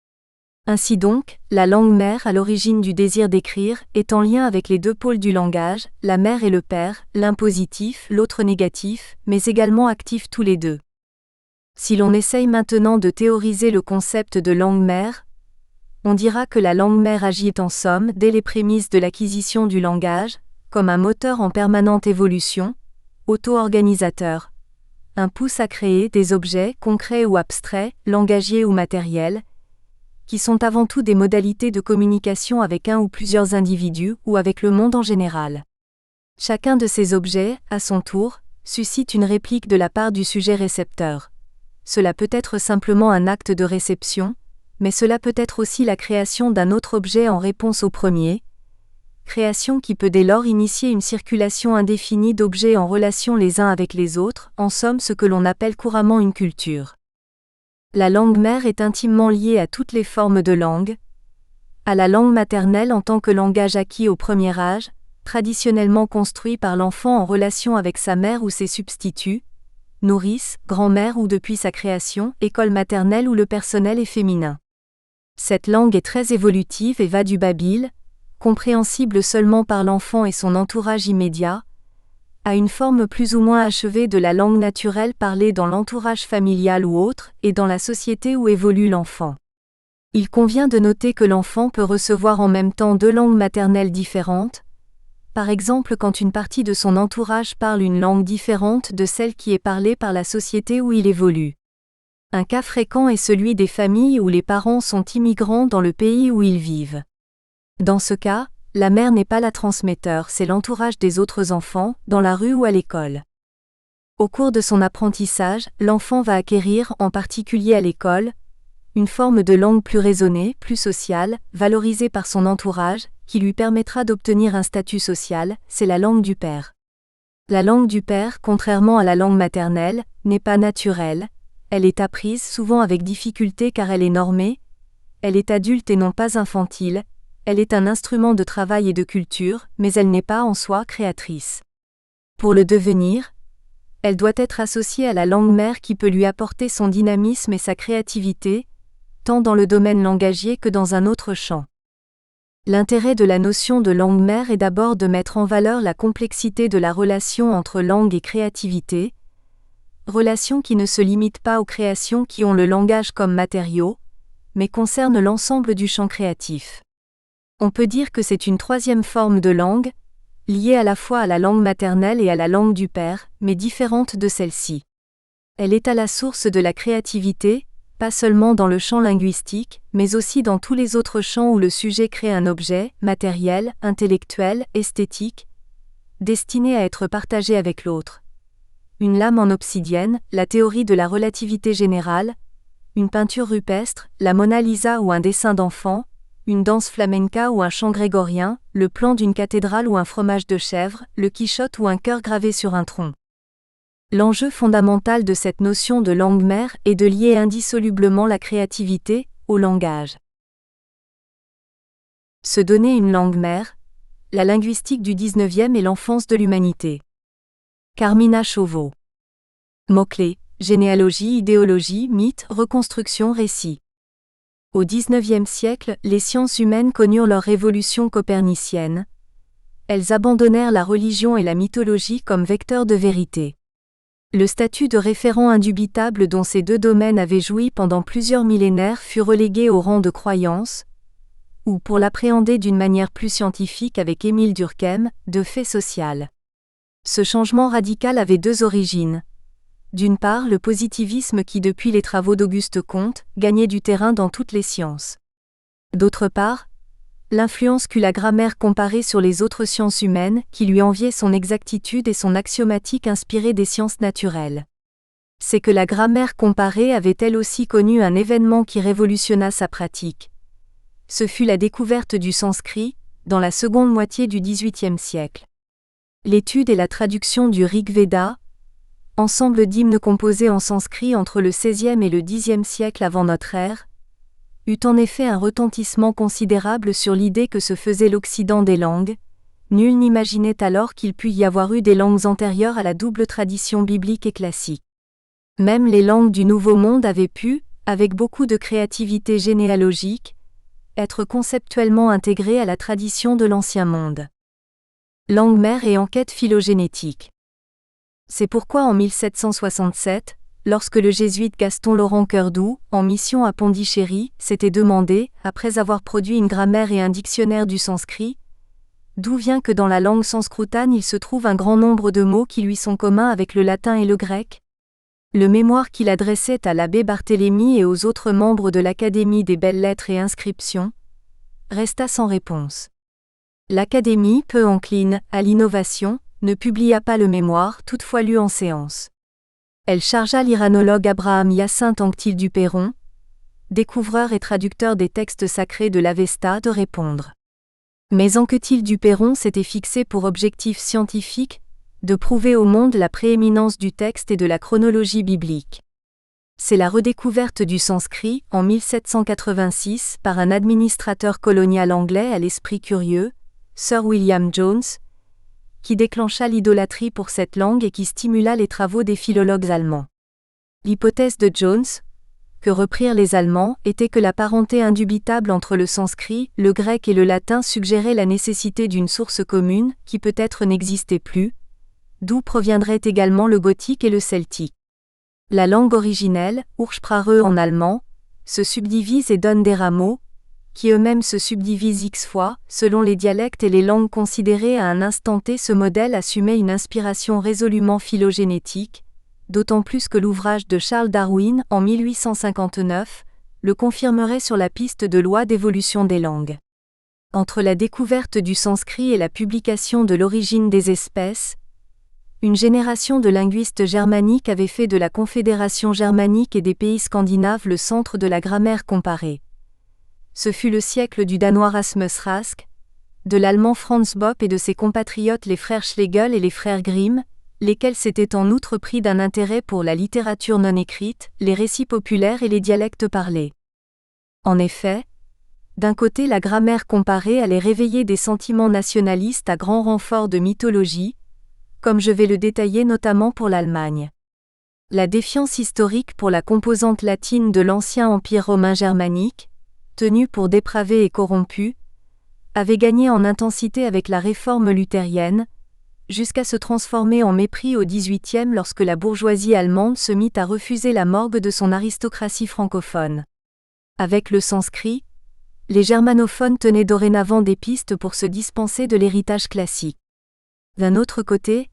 Ainsi donc, la langue mère à l'origine du désir d'écrire est en lien avec les deux pôles du langage, la mère et le Père, l'un positif, l'autre négatif, mais également actifs tous les deux. Si l'on essaye maintenant de théoriser le concept de langue mère, on dira que la langue mère agit en somme dès les prémices de l'acquisition du langage, comme un moteur en permanente évolution, auto-organisateur. Un pouce à créer des objets concrets ou abstraits, langagiers ou matériels, qui sont avant tout des modalités de communication avec un ou plusieurs individus ou avec le monde en général. Chacun de ces objets, à son tour, suscite une réplique de la part du sujet récepteur. Cela peut être simplement un acte de réception, mais cela peut être aussi la création d'un autre objet en réponse au premier, création qui peut dès lors initier une circulation indéfinie d'objets en relation les uns avec les autres, en somme ce que l'on appelle couramment une culture. La langue mère est intimement liée à toutes les formes de langue, à la langue maternelle en tant que langage acquis au premier âge, traditionnellement construit par l'enfant en relation avec sa mère ou ses substituts, nourrice, grand-mère ou depuis sa création, école maternelle où le personnel est féminin. Cette langue est très évolutive et va du babyle, compréhensible seulement par l'enfant et son entourage immédiat, à une forme plus ou moins achevée de la langue naturelle parlée dans l'entourage familial ou autre, et dans la société où évolue l'enfant. Il convient de noter que l'enfant peut recevoir en même temps deux langues maternelles différentes, par exemple quand une partie de son entourage parle une langue différente de celle qui est parlée par la société où il évolue. Un cas fréquent est celui des familles où les parents sont immigrants dans le pays où ils vivent. Dans ce cas, la mère n'est pas la transmetteur, c'est l'entourage des autres enfants, dans la rue ou à l'école. Au cours de son apprentissage, l'enfant va acquérir, en particulier à l'école, une forme de langue plus raisonnée, plus sociale, valorisée par son entourage, qui lui permettra d'obtenir un statut social, c'est la langue du père. La langue du père, contrairement à la langue maternelle, n'est pas naturelle, elle est apprise souvent avec difficulté car elle est normée, elle est adulte et non pas infantile, elle est un instrument de travail et de culture, mais elle n'est pas en soi créatrice. Pour le devenir, elle doit être associée à la langue mère qui peut lui apporter son dynamisme et sa créativité, tant dans le domaine langagier que dans un autre champ. L'intérêt de la notion de langue mère est d'abord de mettre en valeur la complexité de la relation entre langue et créativité, relation qui ne se limite pas aux créations qui ont le langage comme matériau, mais concerne l'ensemble du champ créatif. On peut dire que c'est une troisième forme de langue, liée à la fois à la langue maternelle et à la langue du père, mais différente de celle-ci. Elle est à la source de la créativité, pas seulement dans le champ linguistique, mais aussi dans tous les autres champs où le sujet crée un objet, matériel, intellectuel, esthétique, destiné à être partagé avec l'autre. Une lame en obsidienne, la théorie de la relativité générale, une peinture rupestre, la Mona Lisa ou un dessin d'enfant, une danse flamenca ou un chant grégorien, le plan d'une cathédrale ou un fromage de chèvre, le Quichotte ou un cœur gravé sur un tronc. L'enjeu fondamental de cette notion de langue mère est de lier indissolublement la créativité au langage. Se donner une langue mère, La linguistique du XIXe et l'enfance de l'humanité. Carmina Chauveau. Mots-clés: généalogie, idéologie, mythe, reconstruction, récit. Au XIXe siècle, les sciences humaines connurent leur révolution copernicienne. Elles abandonnèrent la religion et la mythologie comme vecteurs de vérité. Le statut de référent indubitable dont ces deux domaines avaient joui pendant plusieurs millénaires fut relégué au rang de croyance, ou pour l'appréhender d'une manière plus scientifique avec Émile Durkheim, de fait social. Ce changement radical avait deux origines. D'une part, le positivisme qui depuis les travaux d'Auguste Comte, gagnait du terrain dans toutes les sciences. D'autre part, l'influence qu'eut la grammaire comparée sur les autres sciences humaines, qui lui enviait son exactitude et son axiomatique inspirée des sciences naturelles. C'est que la grammaire comparée avait elle aussi connu un événement qui révolutionna sa pratique. Ce fut la découverte du sanskrit, dans la seconde moitié du XVIIIe siècle. L'étude et la traduction du Rig Veda, ensemble d'hymnes composés en sanskrit entre le XVIe et le Xe siècle avant notre ère, eut en effet un retentissement considérable sur l'idée que se faisait l'Occident des langues. Nul n'imaginait alors qu'il pût y avoir eu des langues antérieures à la double tradition biblique et classique. Même les langues du Nouveau Monde avaient pu, avec beaucoup de créativité généalogique, être conceptuellement intégrées à la tradition de l'Ancien Monde. Langue mère et enquête phylogénétique. C'est pourquoi en 1767, lorsque le jésuite Gaston Laurent Coeurdoux, en mission à Pondichéry, s'était demandé, après avoir produit une grammaire et un dictionnaire du sanskrit, d'où vient que dans la langue sanscroutane il se trouve un grand nombre de mots qui lui sont communs avec le latin et le grec. Le mémoire qu'il adressait à l'abbé Barthélemy et aux autres membres de l'Académie des belles-lettres et inscriptions resta sans réponse. L'Académie, peu encline à l'innovation, ne publia pas le mémoire, toutefois lu en séance. Elle chargea l'iranologue Abraham-Hyacinthe Anctil du Perron, découvreur et traducteur des textes sacrés de l'Avesta, de répondre. Mais Anctil du Perron s'était fixé pour objectif scientifique de prouver au monde la prééminence du texte et de la chronologie biblique. C'est la redécouverte du sanskrit, en 1786, par un administrateur colonial anglais à l'esprit curieux, Sir William Jones, qui déclencha l'idolâtrie pour cette langue et qui stimula les travaux des philologues allemands. L'hypothèse de Jones, que reprirent les Allemands, était que la parenté indubitable entre le sanskrit, le grec et le latin suggérait la nécessité d'une source commune, qui peut-être n'existait plus, d'où proviendraient également le gothique et le celtique. La langue originelle, Ursprache en allemand, se subdivise et donne des rameaux, qui eux-mêmes se subdivisent x fois, selon les dialectes et les langues considérées à un instant T. Ce modèle assumait une inspiration résolument phylogénétique, d'autant plus que l'ouvrage de Charles Darwin, en 1859, le confirmerait sur la piste de loi d'évolution des langues. Entre la découverte du sanskrit et la publication de l'origine des espèces, une génération de linguistes germaniques avait fait de la Confédération germanique et des pays scandinaves le centre de la grammaire comparée. Ce fut le siècle du Danois Rasmus Rask, de l'Allemand Franz Bopp et de ses compatriotes les frères Schlegel et les frères Grimm, lesquels s'étaient en outre pris d'un intérêt pour la littérature non écrite, les récits populaires et les dialectes parlés. En effet, d'un côté la grammaire comparée allait réveiller des sentiments nationalistes à grand renfort de mythologie, comme je vais le détailler notamment pour l'Allemagne. La défiance historique pour la composante latine de l'ancien empire romain germanique, tenue pour dépravée et corrompue, avait gagné en intensité avec la réforme luthérienne, jusqu'à se transformer en mépris au XVIIIe lorsque la bourgeoisie allemande se mit à refuser la morgue de son aristocratie francophone. Avec le sanskrit, les germanophones tenaient dorénavant des pistes pour se dispenser de l'héritage classique. D'un autre côté,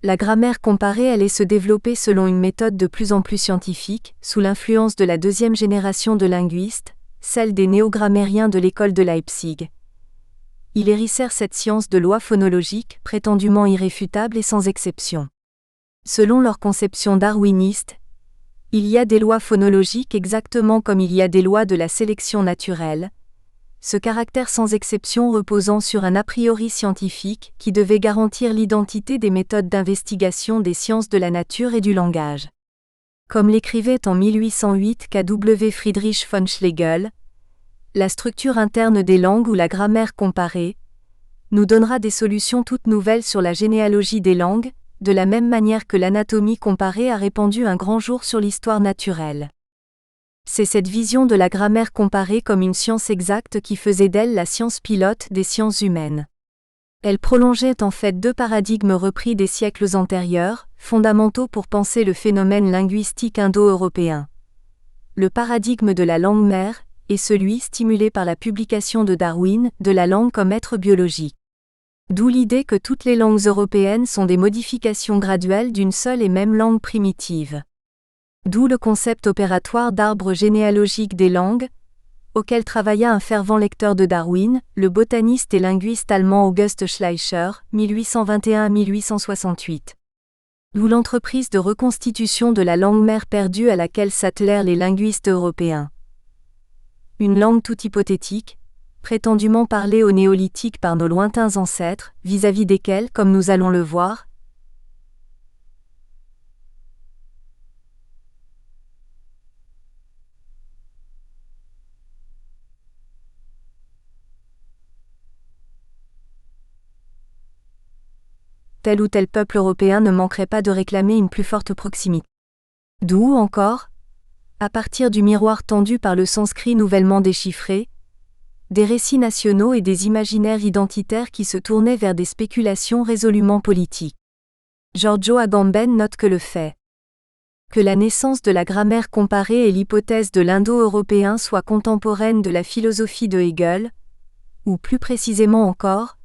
la grammaire comparée allait se développer selon une méthode de plus en plus scientifique, sous l'influence de la deuxième génération de linguistes, celle des néogrammairiens de l'école de Leipzig. Ils hérissèrent cette science de lois phonologiques, prétendument irréfutables et sans exception. Selon leur conception darwiniste, il y a des lois phonologiques exactement comme il y a des lois de la sélection naturelle, ce caractère sans exception reposant sur un a priori scientifique qui devait garantir l'identité des méthodes d'investigation des sciences de la nature et du langage. Comme l'écrivait en 1808 K.W. Friedrich von Schlegel, la structure interne des langues ou la grammaire comparée nous donnera des solutions toutes nouvelles sur la généalogie des langues, de la même manière que l'anatomie comparée a répandu un grand jour sur l'histoire naturelle. C'est cette vision de la grammaire comparée comme une science exacte qui faisait d'elle la science pilote des sciences humaines. Elle prolongeait en fait deux paradigmes repris des siècles antérieurs, fondamentaux pour penser le phénomène linguistique indo-européen. Le paradigme de la langue mère, et celui stimulé par la publication de Darwin, de la langue comme être biologique. D'où l'idée que toutes les langues européennes sont des modifications graduelles d'une seule et même langue primitive. D'où le concept opératoire d'arbre généalogique des langues, auquel travailla un fervent lecteur de Darwin, le botaniste et linguiste allemand August Schleicher, 1821-1868. D'où l'entreprise de reconstitution de la langue mère perdue à laquelle s'attelèrent les linguistes européens. Une langue tout hypothétique, prétendument parlée au néolithique par nos lointains ancêtres, vis-à-vis desquels, comme nous allons le voir, tel ou tel peuple européen ne manquerait pas de réclamer une plus forte proximité. D'où, encore, à partir du miroir tendu par le sanskrit nouvellement déchiffré, des récits nationaux et des imaginaires identitaires qui se tournaient vers des spéculations résolument politiques. Giorgio Agamben note que le fait que la naissance de la grammaire comparée et l'hypothèse de l'indo-européen soient contemporaines de la philosophie de Hegel, ou plus précisément encore,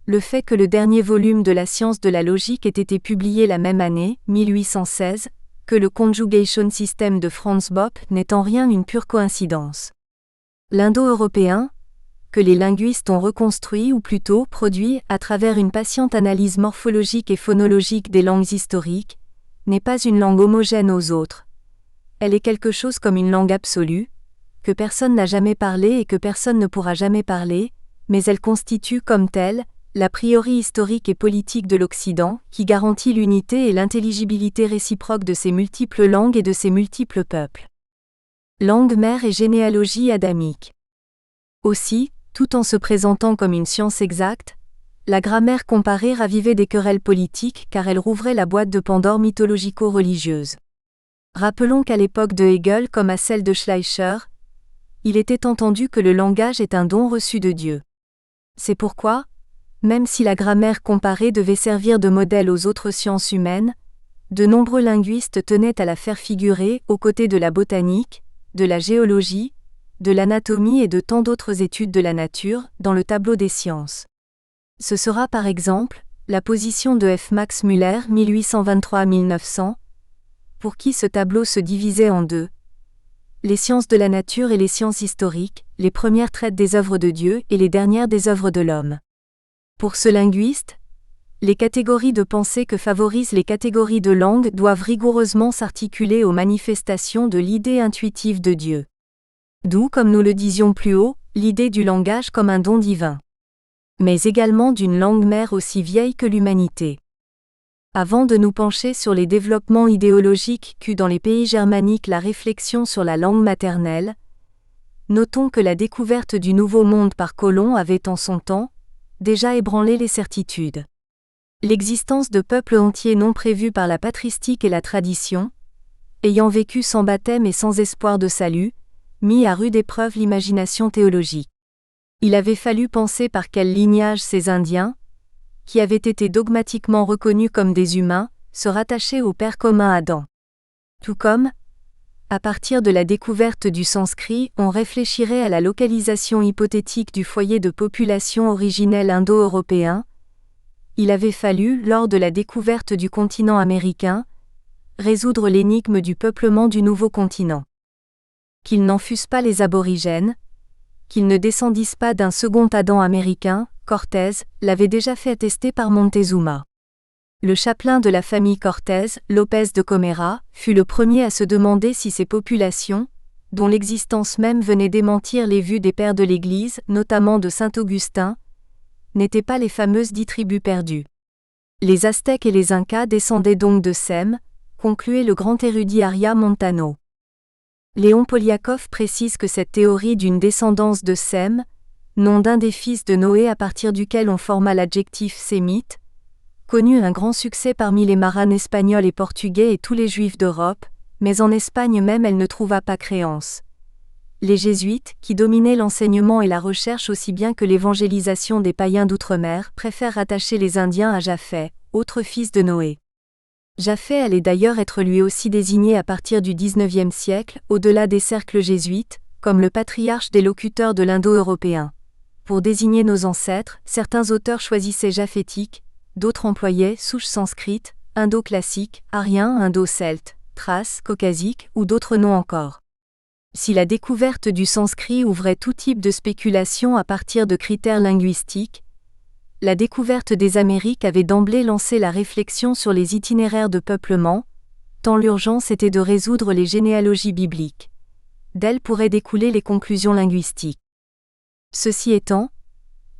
le fait que le dernier volume de la science de la logique ait été publié la même année, 1816, que le Conjugation System de Franz Bopp n'est en rien une pure coïncidence. L'indo-européen, que les linguistes ont reconstruit ou plutôt produit à travers une patiente analyse morphologique et phonologique des langues historiques, n'est pas une langue homogène aux autres. Elle est quelque chose comme une langue absolue, que personne n'a jamais parlé et que personne ne pourra jamais parler, mais elle constitue comme telle, l'a priori historique et politique de l'Occident, qui garantit l'unité et l'intelligibilité réciproque de ces multiples langues et de ces multiples peuples. Langue mère et généalogie adamique. Aussi, tout en se présentant comme une science exacte, la grammaire comparée ravivait des querelles politiques car elle rouvrait la boîte de Pandore mythologico-religieuse. Rappelons qu'à l'époque de Hegel comme à celle de Schleicher, il était entendu que le langage est un don reçu de Dieu. C'est pourquoi, même si la grammaire comparée devait servir de modèle aux autres sciences humaines, de nombreux linguistes tenaient à la faire figurer aux côtés de la botanique, de la géologie, de l'anatomie et de tant d'autres études de la nature, dans le tableau des sciences. Ce sera par exemple la position de F. Max Müller 1823-1900, pour qui ce tableau se divisait en deux. Les sciences de la nature et les sciences historiques, les premières traitent des œuvres de Dieu et les dernières des œuvres de l'homme. Pour ce linguiste, les catégories de pensée que favorisent les catégories de langue doivent rigoureusement s'articuler aux manifestations de l'idée intuitive de Dieu. D'où, comme nous le disions plus haut, l'idée du langage comme un don divin. Mais également d'une langue mère aussi vieille que l'humanité. Avant de nous pencher sur les développements idéologiques qu'eut dans les pays germaniques la réflexion sur la langue maternelle, notons que la découverte du Nouveau Monde par Colomb avait en son temps déjà ébranlé les certitudes. L'existence de peuples entiers non prévus par la patristique et la tradition, ayant vécu sans baptême et sans espoir de salut, mit à rude épreuve l'imagination théologique. Il avait fallu penser par quel lignage ces Indiens, qui avaient été dogmatiquement reconnus comme des humains, se rattachaient au Père commun Adam. Tout comme, à partir de la découverte du sanskrit, on réfléchirait à la localisation hypothétique du foyer de population originel indo-européen, il avait fallu, lors de la découverte du continent américain, résoudre l'énigme du peuplement du nouveau continent. Qu'ils n'en fussent pas les aborigènes, qu'ils ne descendissent pas d'un second Adam américain, Cortés l'avait déjà fait attester par Montezuma. Le chapelain de la famille Cortés, Lopez de Comera, fut le premier à se demander si ces populations, dont l'existence même venait démentir les vues des pères de l'Église, notamment de saint Augustin, n'étaient pas les fameuses 10 tribus perdues. Les Aztèques et les Incas descendaient donc de Sem, concluait le grand érudit Aria Montano. Léon Poliakov précise que cette théorie d'une descendance de Sem nom d'un des fils de Noé à partir duquel on forma l'adjectif sémite, connut un grand succès parmi les marins espagnols et portugais et tous les juifs d'Europe, mais en Espagne même elle ne trouva pas créance. Les jésuites, qui dominaient l'enseignement et la recherche aussi bien que l'évangélisation des païens d'outre-mer, préfèrent rattacher les Indiens à Japheth, autre fils de Noé. Japheth allait d'ailleurs être lui aussi désigné à partir du XIXe siècle, au-delà des cercles jésuites, comme le patriarche des locuteurs de l'indo-européen. Pour désigner nos ancêtres, certains auteurs choisissaient japhétique, d'autres employaient souche sanscrite, indo-classique, arien, indo-celte, thrace, caucasique ou d'autres noms encore. Si la découverte du sanskrit ouvrait tout type de spéculation à partir de critères linguistiques, la découverte des Amériques avait d'emblée lancé la réflexion sur les itinéraires de peuplement, tant l'urgence était de résoudre les généalogies bibliques. D'elles pourraient découler les conclusions linguistiques. Ceci étant,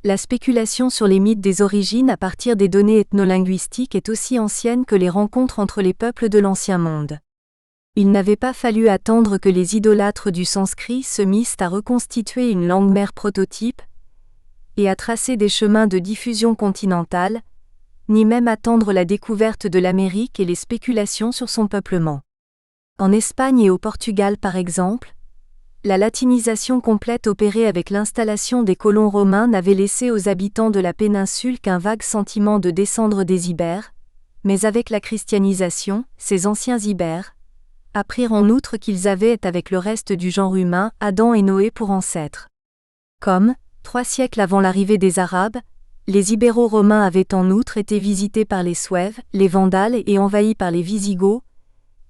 la spéculation sur les mythes des origines à partir des données ethnolinguistiques est aussi ancienne que les rencontres entre les peuples de l'Ancien Monde. Il n'avait pas fallu attendre que les idolâtres du sanskrit se missent à reconstituer une langue mère prototype et à tracer des chemins de diffusion continentale, ni même attendre la découverte de l'Amérique et les spéculations sur son peuplement. En Espagne et au Portugal par exemple, la latinisation complète opérée avec l'installation des colons romains n'avait laissé aux habitants de la péninsule qu'un vague sentiment de descendre des Ibères, mais avec la christianisation, ces anciens Ibères apprirent en outre qu'ils avaient avec le reste du genre humain Adam et Noé pour ancêtres. Comme, 3 siècles avant l'arrivée des Arabes, les Ibéro-Romains avaient en outre été visités par les Souèves, les Vandales et envahis par les Visigoths,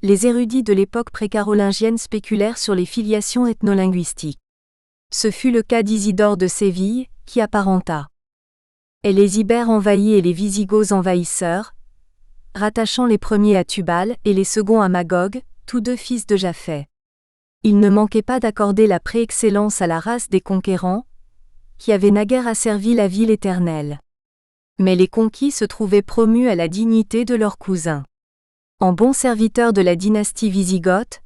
les érudits de l'époque précarolingienne spéculèrent sur les filiations ethnolinguistiques. Ce fut le cas d'Isidore de Séville, qui apparenta. Et les Ibères envahis et les Visigoths envahisseurs, rattachant les premiers à Tubal et les seconds à Magog, tous deux fils de Japheth. Il ne manquait pas d'accorder la préexcellence à la race des conquérants, qui avait naguère asservi la ville éternelle. Mais les conquis se trouvaient promus à la dignité de leurs cousins. En bon serviteur de la dynastie Wisigothe,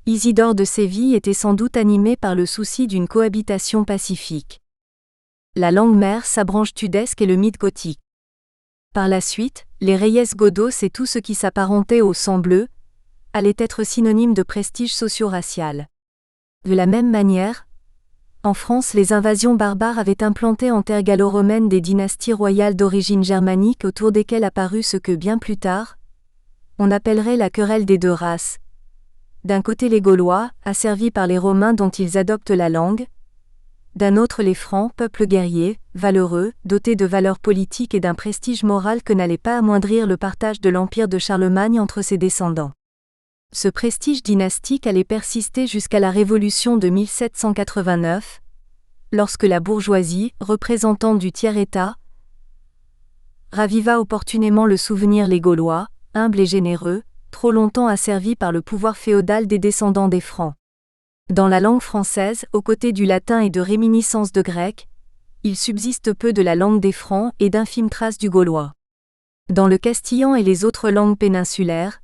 Isidore de Séville était sans doute animé par le souci d'une cohabitation pacifique. La langue mère sa branche tudesque et le mythe gothique. Par la suite, les Reyes Godos et tout ce qui s'apparentait au sang bleu allait être synonyme de prestige socio-racial. De la même manière, en France les invasions barbares avaient implanté en terre gallo-romaine des dynasties royales d'origine germanique autour desquelles apparut ce que bien plus tard, on appellerait la querelle des deux races. D'un côté les Gaulois, asservis par les Romains dont ils adoptent la langue, d'un autre les Francs, peuple guerrier, valeureux, doté de valeurs politiques et d'un prestige moral que n'allait pas amoindrir le partage de l'empire de Charlemagne entre ses descendants. Ce prestige dynastique allait persister jusqu'à la Révolution de 1789, lorsque la bourgeoisie, représentante du tiers-État, raviva opportunément le souvenir les Gaulois, humbles et généreux, trop longtemps asservis par le pouvoir féodal des descendants des Francs. Dans la langue française, aux côtés du latin et de réminiscences de grec, il subsiste peu de la langue des Francs et d'infimes traces du gaulois. Dans le castillan et les autres langues péninsulaires,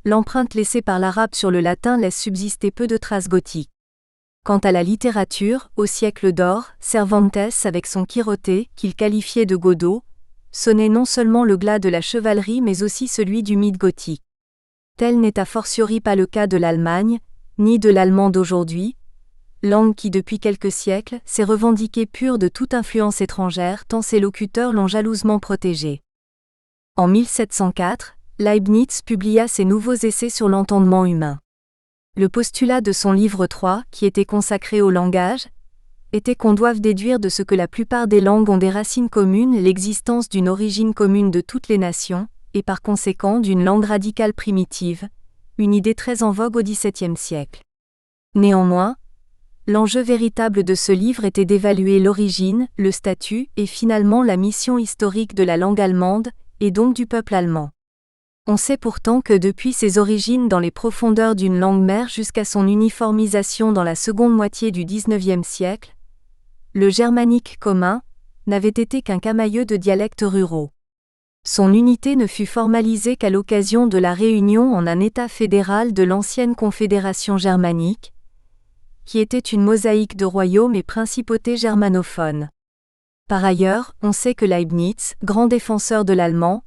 l'empreinte laissée par l'arabe sur le latin laisse subsister peu de traces gothiques. Quant à la littérature, au siècle d'or, Cervantes avec son Quixote, qu'il qualifiait de Godot, sonnait non seulement le glas de la chevalerie mais aussi celui du mythe gothique. Tel n'est a fortiori pas le cas de l'Allemagne, ni de l'allemand d'aujourd'hui, langue qui depuis quelques siècles s'est revendiquée pure de toute influence étrangère tant ses locuteurs l'ont jalousement protégée. En 1704, Leibniz publia ses nouveaux essais sur l'entendement humain. Le postulat de son livre 3, qui était consacré au langage, était qu'on doive déduire de ce que la plupart des langues ont des racines communes l'existence d'une origine commune de toutes les nations, et par conséquent d'une langue radicale primitive, une idée très en vogue au XVIIe siècle. Néanmoins, l'enjeu véritable de ce livre était d'évaluer l'origine, le statut et finalement la mission historique de la langue allemande, et donc du peuple allemand. On sait pourtant que depuis ses origines dans les profondeurs d'une langue mère jusqu'à son uniformisation dans la seconde moitié du XIXe siècle, le germanique commun n'avait été qu'un camailleux de dialectes ruraux. Son unité ne fut formalisée qu'à l'occasion de la réunion en un État fédéral de l'ancienne Confédération germanique, qui était une mosaïque de royaumes et principautés germanophones. Par ailleurs, on sait que Leibniz, grand défenseur de l'allemand,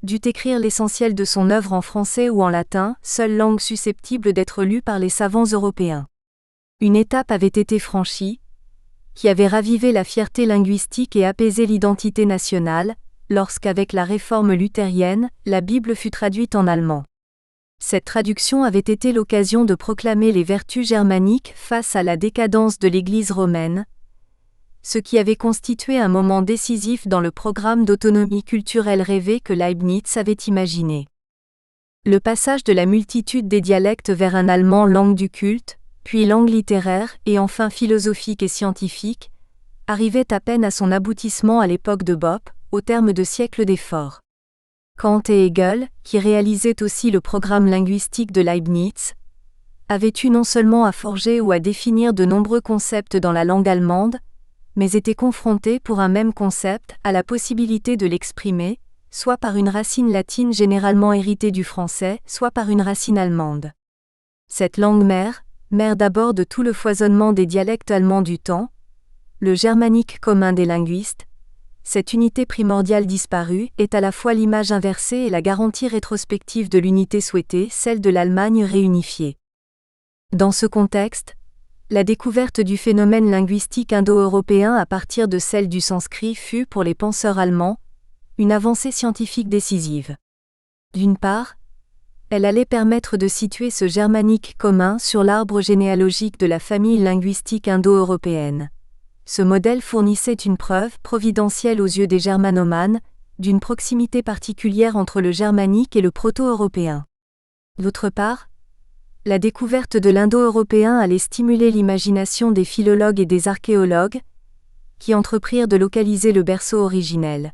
dut écrire l'essentiel de son œuvre en français ou en latin, seule langue susceptible d'être lue par les savants européens. Une étape avait été franchie, qui avait ravivé la fierté linguistique et apaisé l'identité nationale, lorsqu'avec la réforme luthérienne, la Bible fut traduite en allemand. Cette traduction avait été l'occasion de proclamer les vertus germaniques face à la décadence de l'Église romaine, ce qui avait constitué un moment décisif dans le programme d'autonomie culturelle rêvé que Leibniz avait imaginé. Le passage de la multitude des dialectes vers un allemand langue du culte, puis langue littéraire et enfin philosophique et scientifique, arrivait à peine à son aboutissement à l'époque de Bopp, au terme de siècles d'efforts. Kant et Hegel, qui réalisaient aussi le programme linguistique de Leibniz, avaient eu non seulement à forger ou à définir de nombreux concepts dans la langue allemande, mais étaient confrontés pour un même concept à la possibilité de l'exprimer, soit par une racine latine généralement héritée du français, soit par une racine allemande. Cette langue mère d'abord de tout le foisonnement des dialectes allemands du temps, le germanique commun des linguistes, cette unité primordiale disparue est à la fois l'image inversée et la garantie rétrospective de l'unité souhaitée, celle de l'Allemagne réunifiée. Dans ce contexte, la découverte du phénomène linguistique indo-européen à partir de celle du sanskrit fut, pour les penseurs allemands, une avancée scientifique décisive. D'une part, elle allait permettre de situer ce germanique commun sur l'arbre généalogique de la famille linguistique indo-européenne. Ce modèle fournissait une preuve, providentielle aux yeux des germanomanes, d'une proximité particulière entre le germanique et le proto-européen. D'autre part, la découverte de l'indo-européen allait stimuler l'imagination des philologues et des archéologues, qui entreprirent de localiser le berceau originel.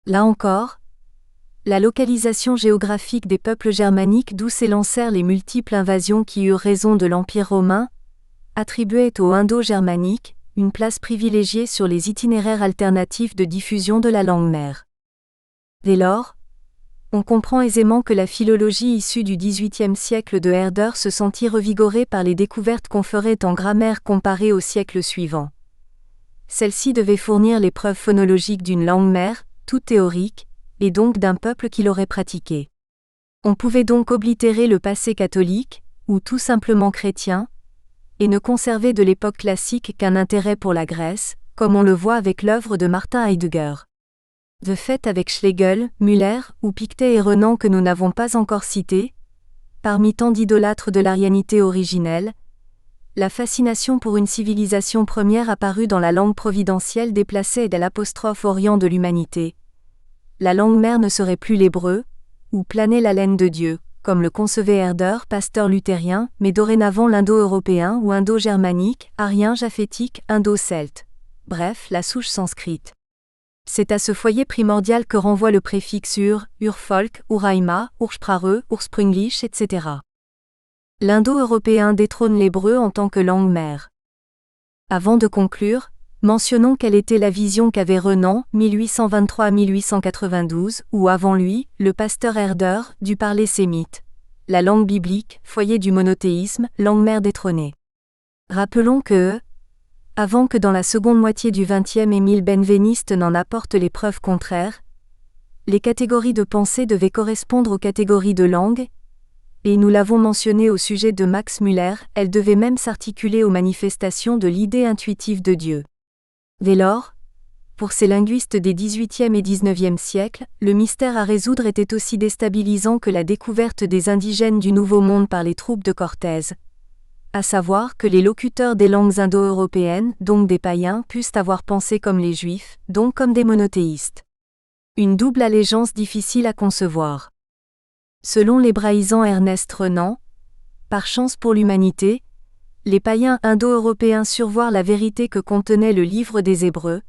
Là encore, la localisation géographique des peuples germaniques d'où s'élancèrent les multiples invasions qui eurent raison de l'Empire romain, attribuait au indo-germanique une place privilégiée sur les itinéraires alternatifs de diffusion de la langue mère. Dès lors, on comprend aisément que la philologie issue du XVIIIe siècle de Herder se sentit revigorée par les découvertes qu'on ferait en grammaire comparée au siècle suivant. Celle-ci devait fournir les preuves phonologiques d'une langue mère, toute théorique, et donc d'un peuple qui l'aurait pratiquée. On pouvait donc oblitérer le passé catholique, ou tout simplement chrétien, et ne conserver de l'époque classique qu'un intérêt pour la Grèce, comme on le voit avec l'œuvre de Martin Heidegger. De fait, avec Schlegel, Müller ou Pictet et Renan que nous n'avons pas encore cités, parmi tant d'idolâtres de l'arianité originelle, la fascination pour une civilisation première apparue dans la langue providentielle déplaçait dès l'apostrophe orient de l'humanité. La langue mère ne serait plus l'hébreu, ou planait la laine de Dieu, comme le concevait Herder, pasteur luthérien, mais dorénavant l'indo-européen ou indo-germanique, arien japhétique, indo-celte. Bref, la souche sanscrite. C'est à ce foyer primordial que renvoie le préfixe Urfolk, Uraima, Ursprache, Ursprünglich, etc. L'indo-européen détrône l'hébreu en tant que langue mère. Avant de conclure, mentionnons quelle était la vision qu'avait Renan, 1823-1892, ou avant lui, le pasteur Herder, du parler sémite. La langue biblique, foyer du monothéisme, langue mère détrônée. Rappelons que, avant que dans la seconde moitié du XXe Émile Benveniste n'en apporte les preuves contraires, les catégories de pensée devaient correspondre aux catégories de langue, et nous l'avons mentionné au sujet de Max Müller, elles devaient même s'articuler aux manifestations de l'idée intuitive de Dieu. Dès lors, Pour ces linguistes des XVIIIe et XIXe siècles, le mystère à résoudre était aussi déstabilisant que la découverte des indigènes du Nouveau Monde par les troupes de Cortés. À savoir que les locuteurs des langues indo-européennes, donc des païens, puissent avoir pensé comme les juifs, donc comme des monothéistes. Une double allégeance difficile à concevoir. Selon l'hébraïsant Ernest Renan, par chance pour l'humanité, les païens indo-européens survoirent la vérité que contenait le livre des Hébreux,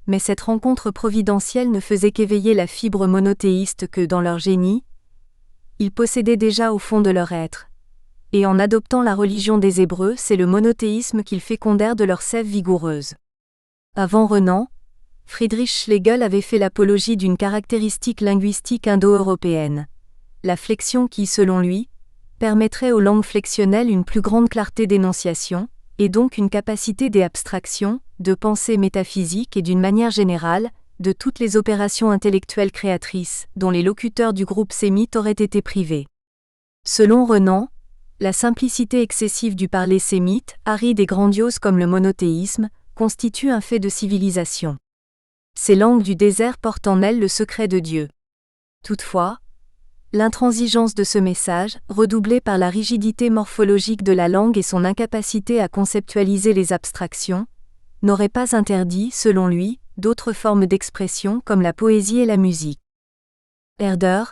mais cette rencontre providentielle ne faisait qu'éveiller la fibre monothéiste que, dans leur génie, ils possédaient déjà au fond de leur être. Et en adoptant la religion des Hébreux, c'est le monothéisme qu'ils fécondèrent de leur sève vigoureuse. Avant Renan, Friedrich Schlegel avait fait l'apologie d'une caractéristique linguistique indo-européenne, la flexion qui, selon lui, permettrait aux langues flexionnelles une plus grande clarté d'énonciation, et donc une capacité d'abstraction, de pensée métaphysique et d'une manière générale, de toutes les opérations intellectuelles créatrices, dont les locuteurs du groupe sémite auraient été privés. Selon Renan, la simplicité excessive du parler sémite, aride et grandiose comme le monothéisme, constitue un fait de civilisation. Ces langues du désert portent en elles le secret de Dieu. Toutefois, l'intransigeance de ce message, redoublée par la rigidité morphologique de la langue et son incapacité à conceptualiser les abstractions, n'aurait pas interdit, selon lui, d'autres formes d'expression comme la poésie et la musique. Herder,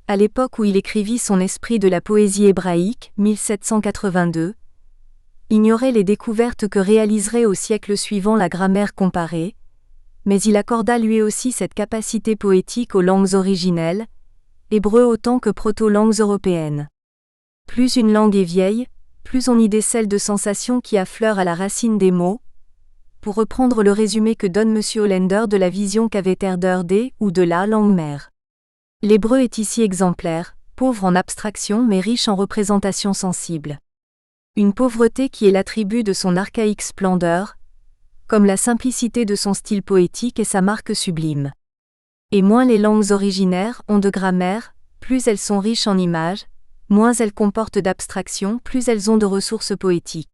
à l'époque où il écrivit son Esprit de la poésie hébraïque, 1782, ignorait les découvertes que réaliserait au siècle suivant la grammaire comparée, mais il accorda lui aussi cette capacité poétique aux langues originelles, hébreu autant que proto-langues européennes. Plus une langue est vieille, plus on y décèle de sensations qui affleurent à la racine des mots, pour reprendre le résumé que donne M. Hollander de la vision qu'avait Herder des ou de la langue mère. L'hébreu est ici exemplaire, pauvre en abstraction mais riche en représentations sensibles. Une pauvreté qui est l'attribut de son archaïque splendeur, comme la simplicité de son style poétique et sa marque sublime. Et moins les langues originaires ont de grammaire, plus elles sont riches en images, moins elles comportent d'abstraction, plus elles ont de ressources poétiques.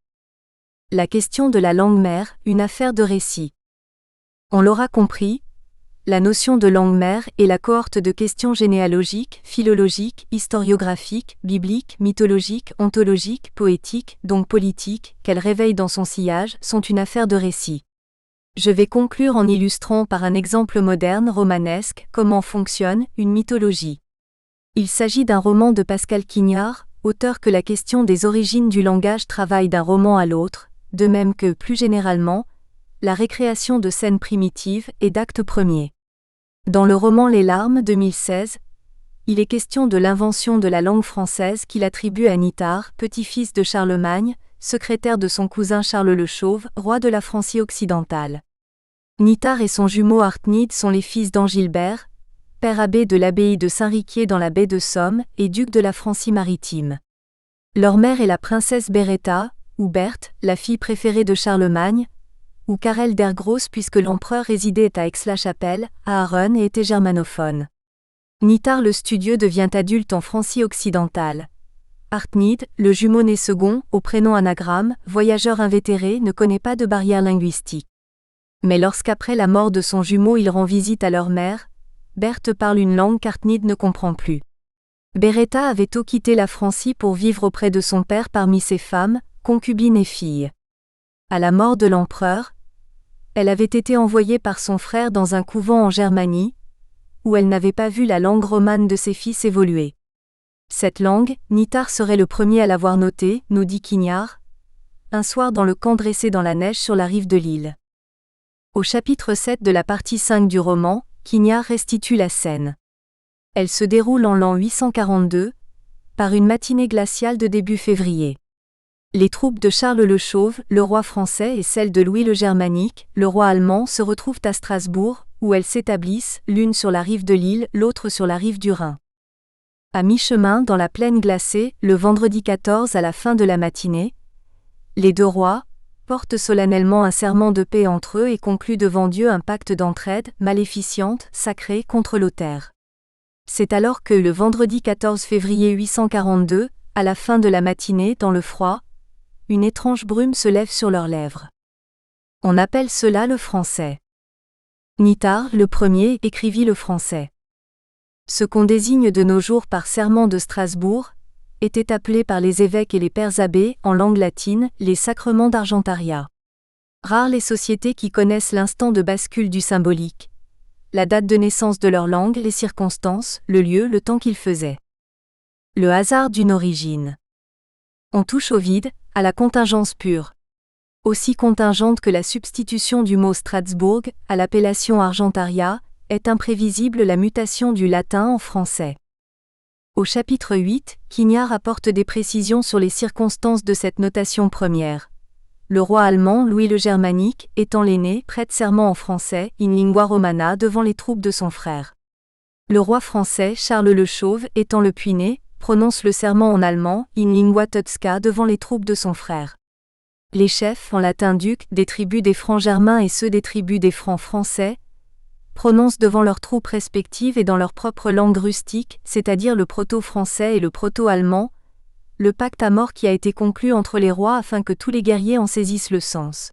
La question de la langue mère, une affaire de récit. On l'aura compris, la notion de langue mère est la cohorte de questions généalogiques, philologiques, historiographiques, bibliques, mythologiques, ontologiques, poétiques, donc politiques, qu'elle réveille dans son sillage, sont une affaire de récit. Je vais conclure en illustrant par un exemple moderne romanesque comment fonctionne une mythologie. Il s'agit d'un roman de Pascal Quignard, auteur que la question des origines du langage travaille d'un roman à l'autre, de même que, plus généralement, la récréation de scènes primitives et d'actes premiers. Dans le roman Les Larmes 2016, il est question de l'invention de la langue française qu'il attribue à Nithard, petit-fils de Charlemagne, secrétaire de son cousin Charles le Chauve, roi de la Francie occidentale. Nithard et son jumeau Artnide sont les fils d'Angilbert, père abbé de l'abbaye de Saint-Riquier dans la baie de Somme et duc de la Francie maritime. Leur mère est la princesse Beretta, ou Berthe, la fille préférée de Charlemagne, ou Karel der Grosse puisque l'empereur résidait à Aix-la-Chapelle, à Arronne et était germanophone. Nithard le studieux devient adulte en Francie occidentale. Artnide, le jumeau né second, au prénom anagramme, voyageur invétéré, ne connaît pas de barrière linguistique. Mais lorsqu'après la mort de son jumeau il rend visite à leur mère, Berthe parle une langue qu'Artnide ne comprend plus. Beretta avait tôt quitté la Francie pour vivre auprès de son père parmi ses femmes, concubines et filles. À la mort de l'empereur, elle avait été envoyée par son frère dans un couvent en Germanie, où elle n'avait pas vu la langue romane de ses fils évoluer. Cette langue, Nithard serait le premier à l'avoir notée, nous dit Quignard, un soir dans le camp dressé dans la neige sur la rive de l'île. Au chapitre 7 de la partie 5 du roman, Quignard restitue la scène. Elle se déroule en l'an 842, par une matinée glaciale de début février. Les troupes de Charles le Chauve, le roi français, et celles de Louis le Germanique, le roi allemand, se retrouvent à Strasbourg, où elles s'établissent, l'une sur la rive de l'Ille, l'autre sur la rive du Rhin. À mi-chemin dans la plaine glacée, le vendredi 14 à la fin de la matinée, les deux rois portent solennellement un serment de paix entre eux et concluent devant Dieu un pacte d'entraide, maléficiante, sacrée, contre Lothaire. C'est alors que le vendredi 14 février 842, à la fin de la matinée, dans le froid, une étrange brume se lève sur leurs lèvres. On appelle cela le français. Nithard, le premier, écrivit le français. Ce qu'on désigne de nos jours par serment de Strasbourg, était appelé par les évêques et les pères abbés, en langue latine, les sacrements d'Argentaria. Rares les sociétés qui connaissent l'instant de bascule du symbolique. La date de naissance de leur langue, les circonstances, le lieu, le temps qu'il faisait. Le hasard d'une origine. On touche au vide, à la contingence pure. Aussi contingente que la substitution du mot Strasbourg, à l'appellation Argentaria, est imprévisible la mutation du latin en français. Au chapitre 8, Quignard apporte des précisions sur les circonstances de cette notation première. Le roi allemand Louis le Germanique, étant l'aîné, prête serment en français, in lingua romana, devant les troupes de son frère. Le roi français Charles le Chauve, étant le puîné, prononce le serment en allemand, in lingua teutsca, devant les troupes de son frère. Les chefs, en latin ducs, des tribus des Francs germains et ceux des tribus des Francs français, prononcent devant leurs troupes respectives et dans leur propre langue rustique, c'est-à-dire le proto-français et le proto-allemand, le pacte à mort qui a été conclu entre les rois afin que tous les guerriers en saisissent le sens.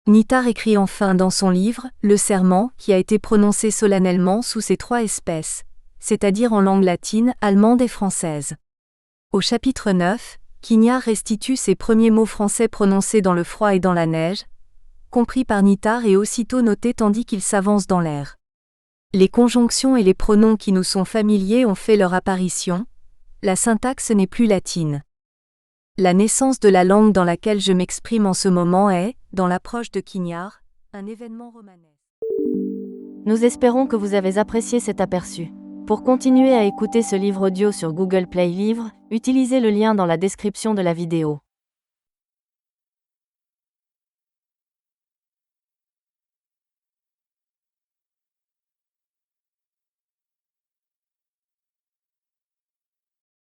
Nithard écrit enfin dans son livre, le serment, qui a été prononcé solennellement sous ces trois espèces, c'est-à-dire en langue latine, allemande et française. Au chapitre 9, Quignard restitue ces premiers mots français prononcés dans le froid et dans la neige, compris par Nithard et aussitôt notés tandis qu'il s'avance dans l'air. Les conjonctions et les pronoms qui nous sont familiers ont fait leur apparition, la syntaxe n'est plus latine. La naissance de la langue dans laquelle je m'exprime en ce moment est, dans l'approche de Quignard, un événement romanesque. Nous espérons que vous avez apprécié cet aperçu. Pour continuer à écouter ce livre audio sur Google Play Livres, utilisez le lien dans la description de la vidéo.